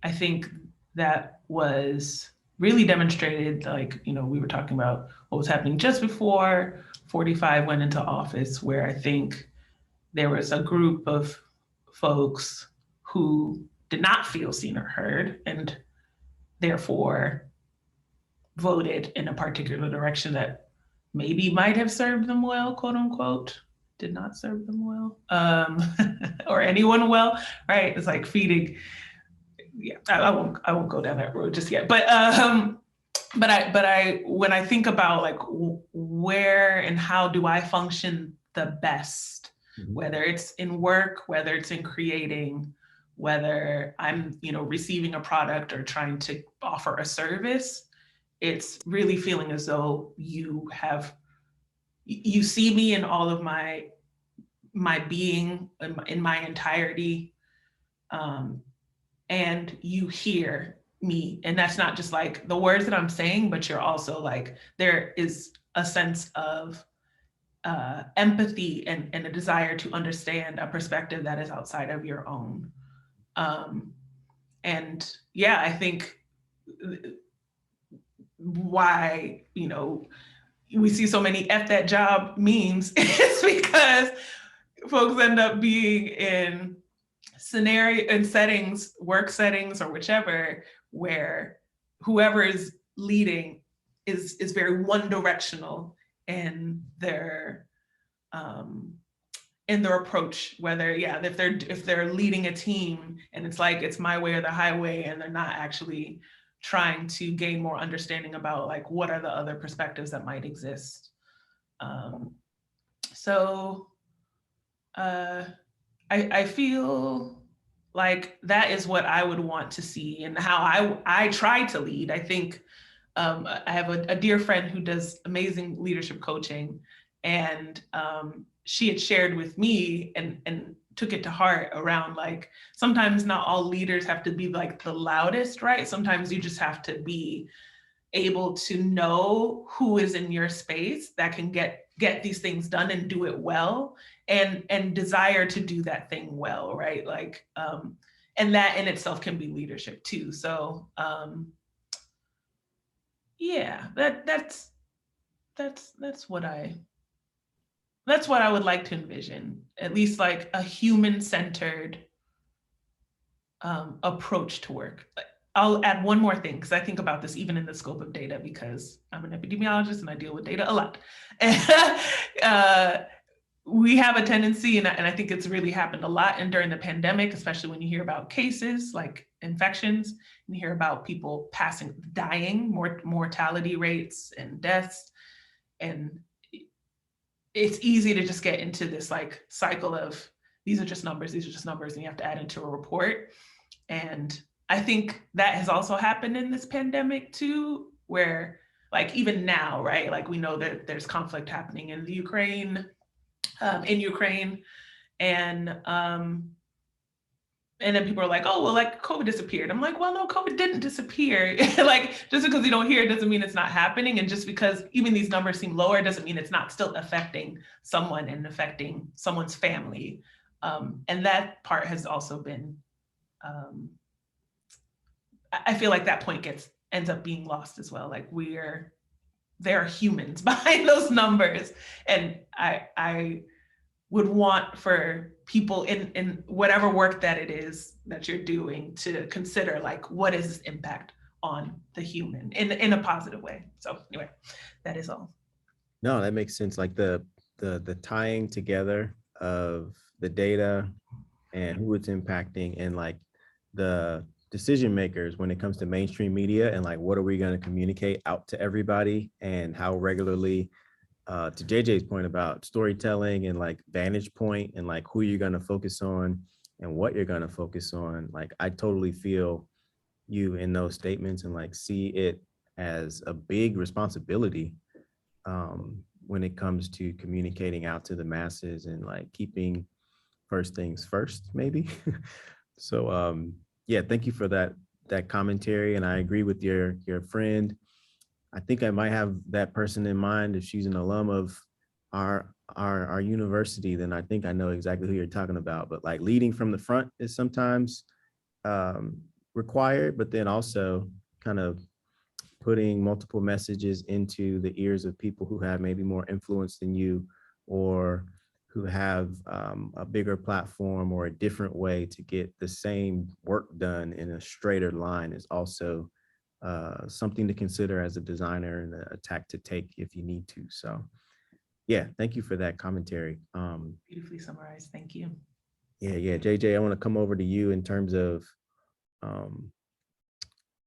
I think that was really demonstrated, like, we were talking about what was happening just before 45 went into office, where I think there was a group of folks who did not feel seen or heard, and therefore voted in a particular direction that maybe might have served them well, quote unquote, did not serve them well, or anyone well, right? It's like feeding. Yeah, I won't go down that road just yet. But when I think about like where and how do I function the best, whether it's in work, whether it's in creating, whether I'm receiving a product or trying to offer a service, it's really feeling as though you see me in all of my being, in my entirety, and you hear me. And that's not just like the words that I'm saying, but you're also like, there is a sense of empathy and a desire to understand a perspective that is outside of your own. And yeah, I think why, we see so many F that job memes is because folks end up being in settings, work settings or whichever, where whoever is leading is very one directional in their approach, whether, if they're leading a team and it's like, it's my way or the highway, and they're not actually trying to gain more understanding about like, what are the other perspectives that might exist. I feel like that is what I would want to see, and how I try to lead. I think I have a dear friend who does amazing leadership coaching, and she had shared with me and took it to heart around like, sometimes not all leaders have to be like the loudest, right? Sometimes you just have to be able to know who is in your space that can get these things done and do it well, and desire to do that thing well, right? Like, and that in itself can be leadership too. So yeah, that's what I would like to envision, at least like a human-centered approach to work. I'll add one more thing, because I think about this even in the scope of data, because I'm an epidemiologist and I deal with data a lot. We have a tendency, and I think it's really happened a lot and during the pandemic, especially when you hear about cases like infections, and you hear about people dying, mortality rates and deaths. And it's easy to just get into this like cycle of, these are just numbers, and you have to add into a report. And I think that has also happened in this pandemic too, where like even now, right? Like we know that there's conflict happening in Ukraine, and then people are like, oh, well, like COVID disappeared. I'm like, well, no, COVID didn't disappear. Like, just because you don't hear it doesn't mean it's not happening. And just because even these numbers seem lower doesn't mean it's not still affecting someone and affecting someone's family. And that part has also been, I feel like that point ends up being lost as well. Like there are humans behind those numbers. And I would want for people in whatever work that it is that you're doing to consider like, what is this impact on the human in a positive way. So anyway, that is all. No, that makes sense. Like the tying together of the data and who it's impacting, and like the decision makers when it comes to mainstream media, and like, what are we going to communicate out to everybody, and how regularly, to JJ's point about storytelling and like vantage point, and like who you're going to focus on and what you're going to focus on. Like, I totally feel you in those statements, and like see it as a big responsibility when it comes to communicating out to the masses, and like keeping first things first, maybe. So yeah, thank you for that commentary. And I agree with your friend. I think I might have that person in mind. If she's an alum of our university, then I think I know exactly who you're talking about. But like leading from the front is sometimes required, but then also kind of putting multiple messages into the ears of people who have maybe more influence than you, or who have a bigger platform or a different way to get the same work done in a straighter line is also something to consider as a designer, and a tack to take if you need to. So yeah, thank you for that commentary. Beautifully summarized. Thank you. Yeah, JJ, I want to come over to you in terms of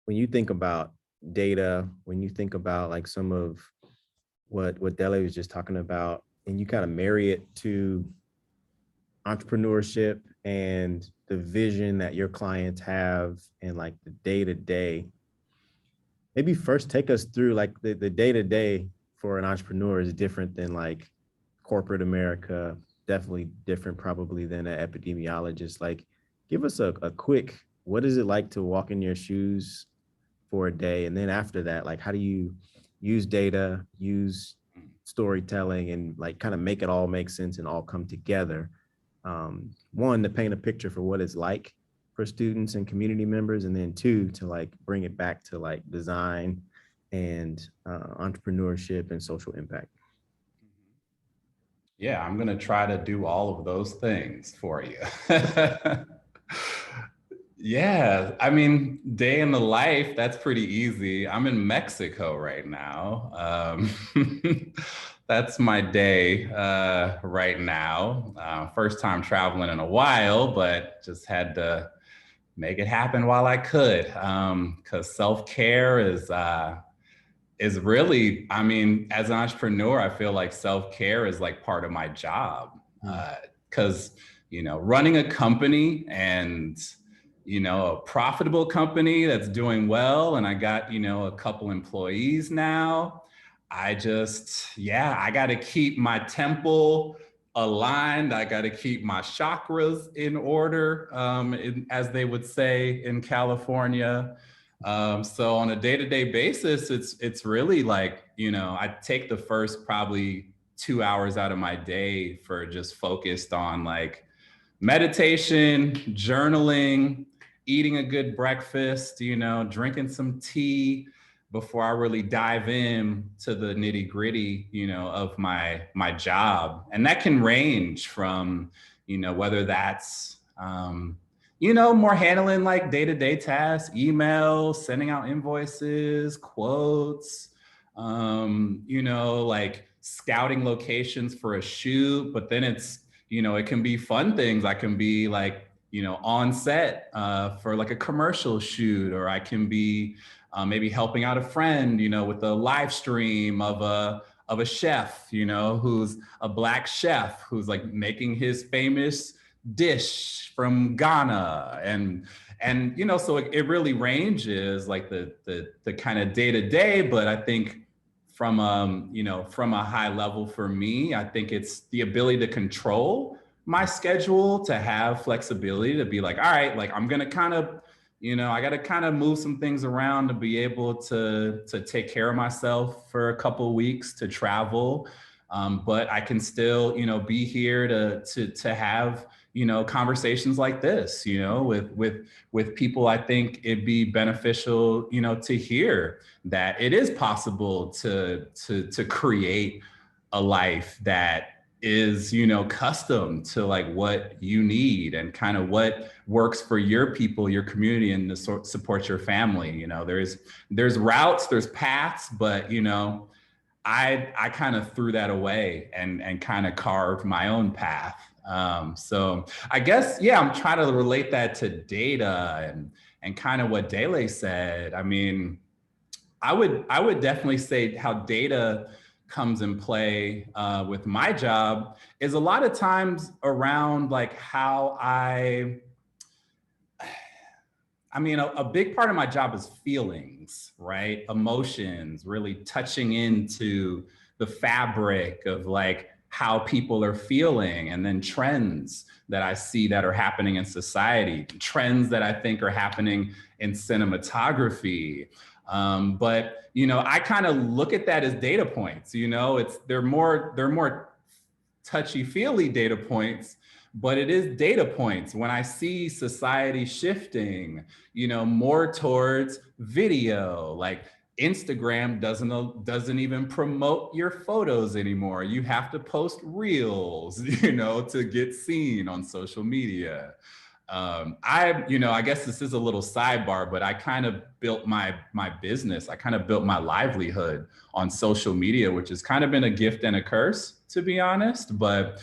when you think about data, when you think about like some of what Dele was just talking about, and you kind of marry it to entrepreneurship and the vision that your clients have and like the day to day. Maybe first take us through like the day to day for an entrepreneur is different than like corporate America, definitely different probably than an epidemiologist. Like give us a quick, what is it like to walk in your shoes for a day? And then after that, like how do you use data, use storytelling, and like kind of make it all make sense and all come together? One, to paint a picture for what it's like for students and community members, and then two, to like bring it back to like design and entrepreneurship and social impact. Yeah, I'm gonna try to do all of those things for you. Yeah, I mean, day in the life, that's pretty easy. I'm in Mexico right now. That's my day right now. First time traveling in a while, but just had to make it happen while I could. Because self-care is really, I mean, as an entrepreneur, I feel like self-care is like part of my job. Because, you know, running a company and, you know, a profitable company that's doing well, and I got, you know, a couple employees now, I just, yeah, I got to keep my temple aligned. I got to keep my chakras in order, as they would say in California. So on a day-to-day basis, it's really like, you know, I take the first probably 2 hours out of my day for just focused on like meditation, journaling, eating a good breakfast, you know, drinking some tea before I really dive in to the nitty gritty, you know, of my job. And that can range from, you know, whether that's, you know, more handling like day-to-day tasks, emails, sending out invoices, quotes, you know, like scouting locations for a shoot, but then it's, you know, it can be fun things. I can be like, you know, on set for like a commercial shoot, or I can be maybe helping out a friend, you know, with a live stream of a chef, you know, who's a Black chef who's like making his famous dish from Ghana, and you know, so it really ranges like the kind of day to day. But I think from you know, from a high level for me, I think it's the ability to control my schedule, to have flexibility, to be like, all right, like I'm gonna kind of, you know, I got to kind of move some things around to be able to take care of myself for a couple of weeks, to travel. But I can still, you know, be here to have, you know, conversations like this, you know, with people. I think it'd be beneficial, you know, to hear that it is possible to create a life that is, you know, custom to like what you need and kind of what works for your people, your community, and to support your family. You know, there's routes, there's paths, but you know, I kind of threw that away and kind of carved my own path. So I guess, yeah, I'm trying to relate that to data and kind of what Dele said. I mean, I would definitely say how data comes in play with my job is a lot of times around like how I mean, a big part of my job is feelings, right? Emotions, really touching into the fabric of like how people are feeling, and then trends that I see that are happening in society, trends that I think are happening in cinematography. But you know, I kind of look at that as data points. You know, they're more touchy-feely data points, but it is data points. When I see society shifting, you know, more towards video, like Instagram doesn't even promote your photos anymore. You have to post reels, you know, to get seen on social media. I guess this is a little sidebar, but I kind of built my business. I kind of built my livelihood on social media, which has kind of been a gift and a curse, to be honest. But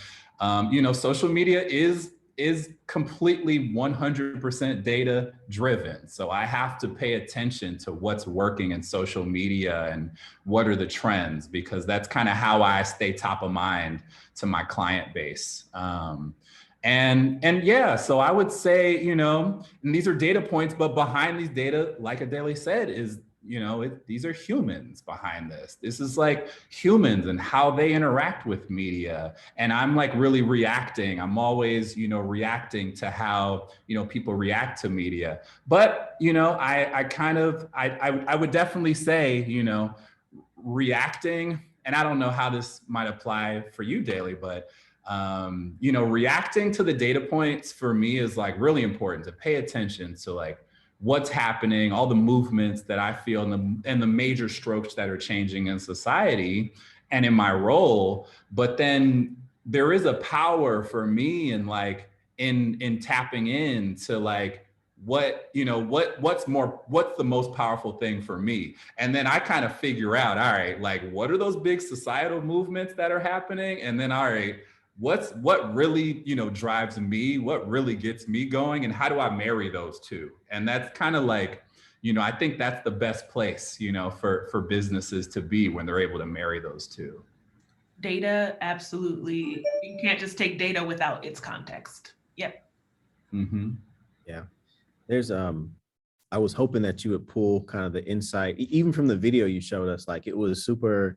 you know, social media is completely 100% data driven. So I have to pay attention to what's working in social media and what are the trends, because that's kind of how I stay top of mind to my client base. And yeah, so I would say, you know, and these are data points, but behind these data, like Ayodele said, is, you know, these are humans behind this. This is like humans and how they interact with media. And I'm like really reacting. I'm always, you know, reacting to how, you know, people react to media. But, you know, I would definitely say, you know, reacting, and I don't know how this might apply for you, Daly, but you know, reacting to the data points for me is like really important, to pay attention to like what's happening, all the movements that I feel, and the major strokes that are changing in society and in my role. But then there is a power for me in like in tapping into like what's the most powerful thing for me. And then I kind of figure out, all right, like what are those big societal movements that are happening? And then, all right, what really, you know, drives me, what really gets me going, and how do I marry those two? And that's kind of like, you know, I think that's the best place, you know, for businesses to be, when they're able to marry those two. Data, absolutely. You can't just take data without its context. Yep. Mm-hmm. Yeah. There's I was hoping that you would pull kind of the insight, even from the video you showed us. Like it was super,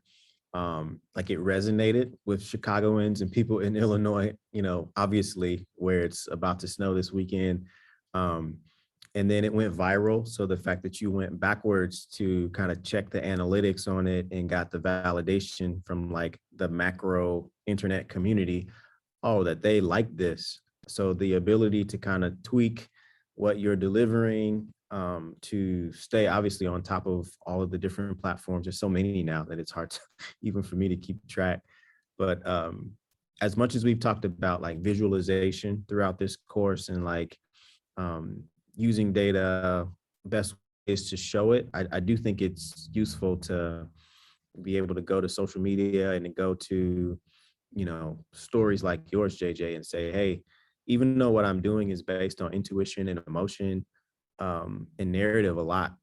like it resonated with Chicagoans and people in Illinois, you know, obviously where it's about to snow this weekend. And then it went viral. So the fact that you went backwards to kind of check the analytics on it and got the validation from like the macro internet community, oh, that they like this. So the ability to kind of tweak what you're delivering, to stay obviously on top of all of the different platforms. There's so many now that it's hard to, even for me to keep track. But as much as we've talked about like visualization throughout this course and like using data, best ways to show it, I do think it's useful to be able to go to social media and to go to, you know, stories like yours, JJ, and say, hey, even though what I'm doing is based on intuition and emotion, and narrative a lot,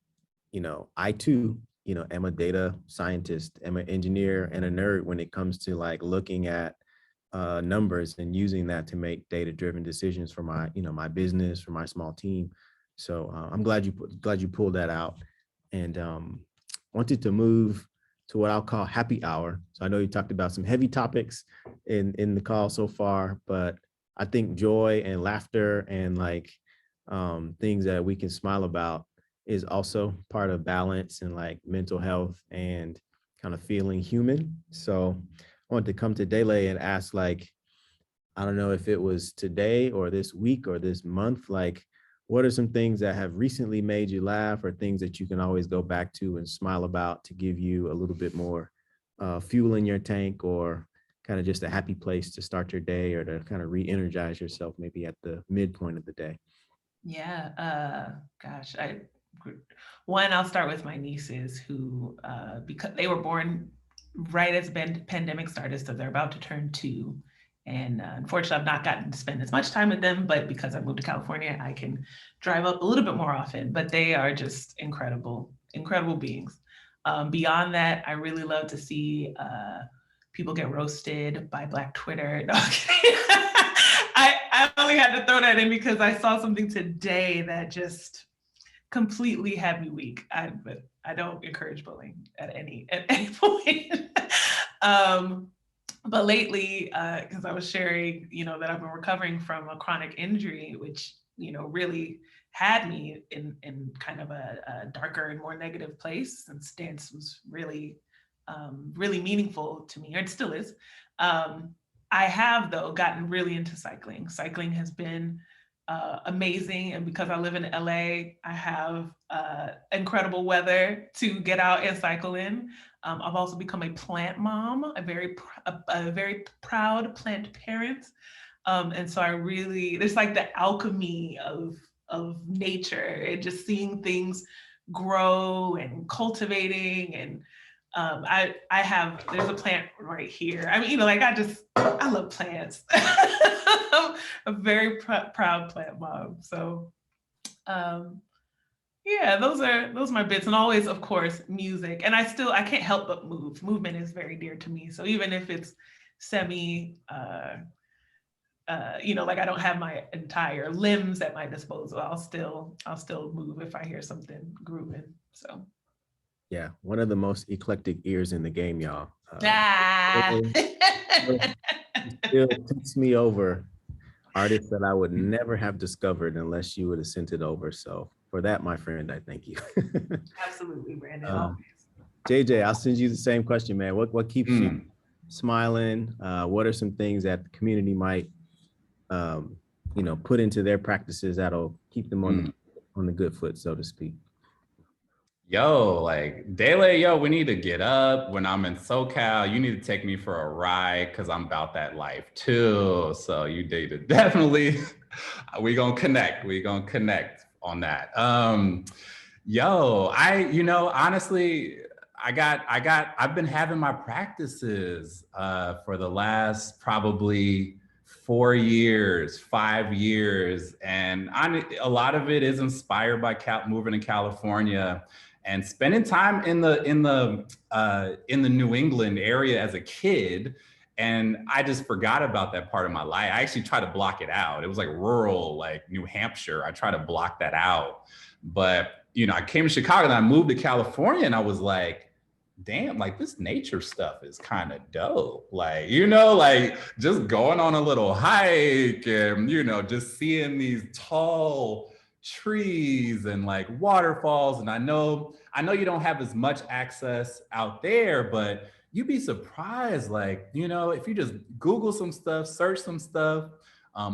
you know, I too, you know, am a data scientist, am an engineer and a nerd when it comes to like looking at numbers and using that to make data-driven decisions for my, you know, my business, for my small team. So I'm glad you pulled that out, and wanted to move to what I'll call happy hour. So I know you talked about some heavy topics in the call so far, but I think joy and laughter and like things that we can smile about is also part of balance and like mental health and kind of feeling human. So I wanted to come to Dele and ask, like, I don't know if it was today or this week or this month, like, what are some things that have recently made you laugh, or things that you can always go back to and smile about to give you a little bit more fuel in your tank, or kind of just a happy place to start your day, or to kind of re-energize yourself maybe at the midpoint of the day? Yeah, gosh, I'll start with my nieces who, because they were born right as pandemic started, so they're about to turn 2. And unfortunately, I've not gotten to spend as much time with them, but because I moved to California, I can drive up a little bit more often. But they are just incredible, incredible beings. Beyond that, I really love to see people get roasted by Black Twitter. No, I'm kidding. I only had to throw that in because I saw something today that just completely had me weak. But I don't encourage bullying at any point. But lately, because I was sharing, that I've been recovering from a chronic injury, which, really had me in kind of a darker and more negative place, since dance was really, really meaningful to me, or it still is. I have, though, gotten really into cycling. Cycling has been amazing. And because I live in LA, I have incredible weather to get out and cycle in. I've also become a plant mom, a very proud plant parent. And so there's like the alchemy of nature and just seeing things grow and cultivating. And there's a plant right here. I mean, I love plants. I'm a very proud plant mom. So, yeah, those are my bits. And always, of course, music. And I can't help but move. Movement is very dear to me. So even if it's semi, like I don't have my entire limbs at my disposal, I'll still move if I hear something grooving. So. Yeah, one of the most eclectic ears in the game, y'all. Still takes me over artists that I would never have discovered unless you would have sent it over. So for that, my friend, I thank you. Absolutely, Brandon. JJ, I'll send you the same question, man. What keeps you smiling? What are some things that the community might, put into their practices that'll keep them on the good foot, so to speak? Yo, like Dele, we need to get up. When I'm in SoCal, you need to take me for a ride because I'm about that life too. So you definitely, we gonna connect on that. Honestly, I've been having my practices for the last probably 4 years, 5 years. And a lot of it is inspired by moving to California and spending time in the New England area as a kid. And I just forgot about that part of my life. I actually tried to block it out. It was like rural, like New Hampshire. I tried to block that out. But, I came to Chicago and I moved to California and I was like, damn, like this nature stuff is kind of dope. Like, like just going on a little hike and, just seeing these tall trees and like waterfalls. And I know you don't have as much access out there, but you'd be surprised, like, if you just Google some stuff, search some stuff. I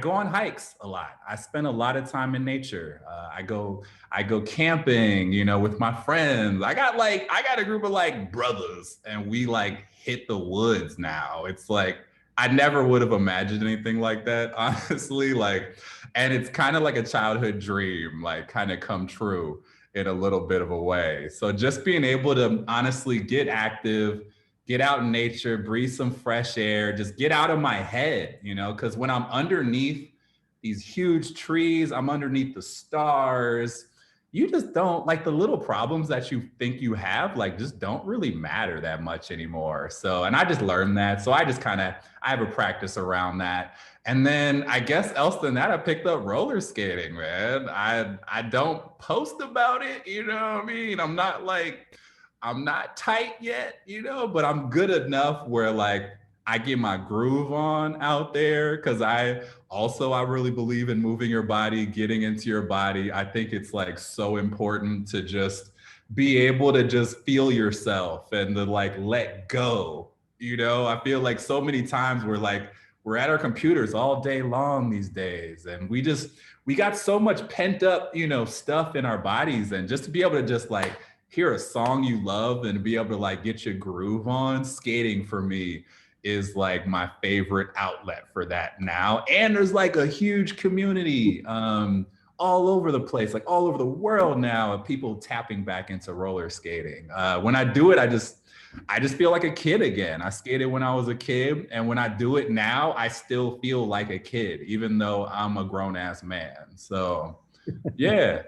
go on hikes a lot. I spend a lot of time in nature. I go camping, with my friends. I got a group of like brothers and we like hit the woods now. It's like, I never would have imagined anything like that, honestly. And it's kind of like a childhood dream, like kind of come true in a little bit of a way. So just being able to honestly get active, get out in nature, breathe some fresh air, just get out of my head, because when I'm underneath these huge trees, I'm underneath the stars, you just don't, like the little problems that you think you have, like just don't really matter that much anymore. So, and I just learned that. So I have a practice around that. And then I guess else than that, I picked up roller skating, man. I don't post about it, what I mean? I'm not tight yet, but I'm good enough where like I get my groove on out there. Cause I really believe in moving your body, getting into your body. I think it's like so important to just be able to just feel yourself and to like let go. I feel like so many times we're at our computers all day long these days. And we got so much pent up, stuff in our bodies. And just to be able to just like hear a song you love and be able to like get your groove on, skating for me is like my favorite outlet for that now. And there's like a huge community all over the place, like all over the world now of people tapping back into roller skating. When I do it, I just feel like a kid again. I skated when I was a kid, and when I do it now, I still feel like a kid, even though I'm a grown ass man. So yeah.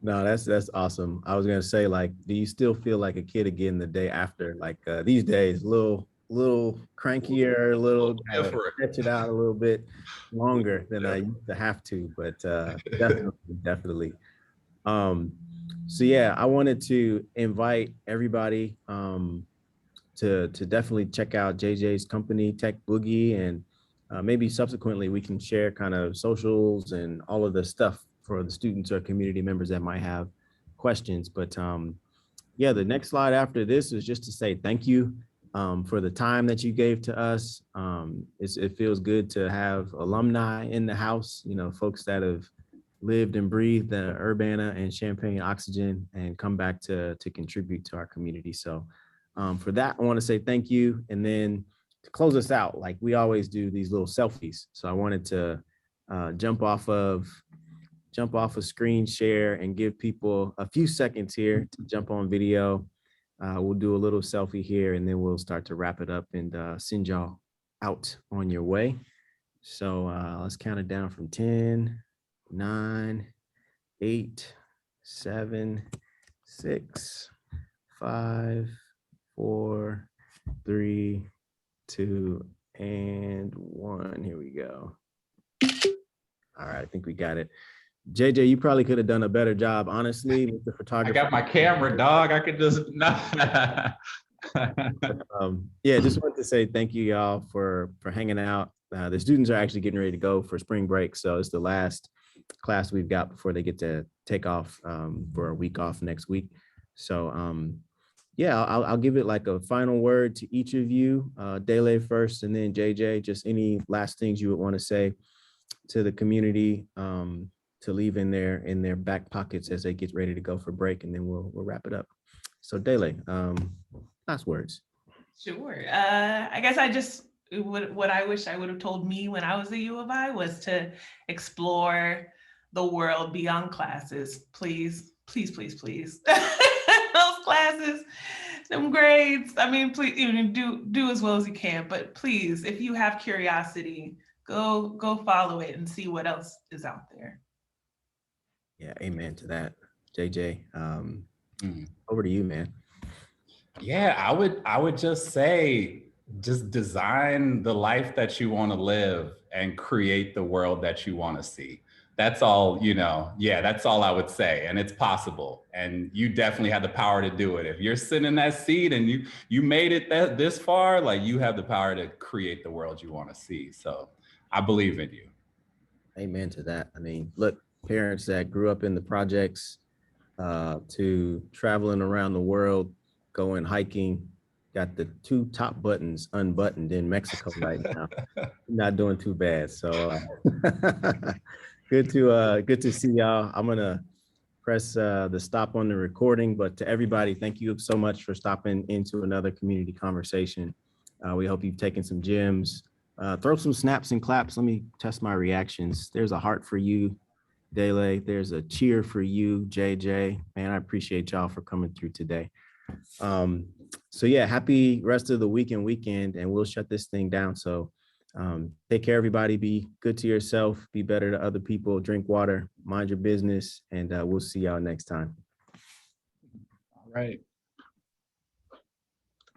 No, that's awesome. I was gonna say, like, do you still feel like a kid again the day after? Like these days, a little crankier, a little stretch it out a little bit longer than I used to have to, but definitely. So yeah, I wanted to invite everybody to definitely check out JJ's company, Tech Boogie, and maybe subsequently we can share kind of socials and all of the stuff for the students or community members that might have questions. But yeah, the next slide after this is just to say thank you for the time that you gave to us. It feels good to have alumni in the house, you know, folks that have lived and breathed the Urbana and Champaign oxygen and come back to contribute to our community. So for that, I want to say thank you. And then to close us out, like we always do these little selfies. So I wanted to jump off of screen share and give people a few seconds here to jump on video. We'll do a little selfie here and then we'll start to wrap it up and send y'all out on your way. So let's count it down from 10, 9, 8, 7, 6, 5, 4, 3, 2, and 1. Here we go. All right, I think we got it. JJ, you probably could have done a better job, honestly, with the photography. I got my camera, dog. I could just yeah, just wanted to say thank you, y'all, for hanging out. The students are actually getting ready to go for spring break, so it's the last class we've got before they get to take off for a week off next week. So yeah, I'll give it like a final word to each of you. Dele first, and then JJ. Just any last things you would want to say to the community to leave in their back pockets as they get ready to go for break, and then we'll wrap it up. So Dele, last words. Sure. I guess I just what I wish I would have told me when I was at U of I was to explore the world beyond classes. Please, please, please, please. Those classes, them grades. I mean, please even do as well as you can. But please, if you have curiosity, go follow it and see what else is out there. Yeah, amen to that. JJ, over to you, man. Yeah, I would just say, just design the life that you want to live and create the world that you want to see. That's all, you know, yeah, that's all I would say. And it's possible. And you definitely have the power to do it. If you're sitting in that seat and you made it this far, like you have the power to create the world you want to see. So I believe in you. Amen to that. I mean, look, parents that grew up in the projects to traveling around the world, going hiking, got the 2 top buttons unbuttoned in Mexico right now. Not doing too bad. So good to see y'all. I'm gonna press the stop on the recording, but to everybody, thank you so much for stopping into another community conversation. We hope you've taken some gems. Throw some snaps and claps. Let me test my reactions. There's a heart for you, Dele. There's a cheer for you, JJ. Man, I appreciate y'all for coming through today. So yeah, happy rest of the week and weekend, and we'll shut this thing down. So take care, everybody. Be good to yourself, be better to other people, drink water, mind your business, and we'll see y'all next time. All right.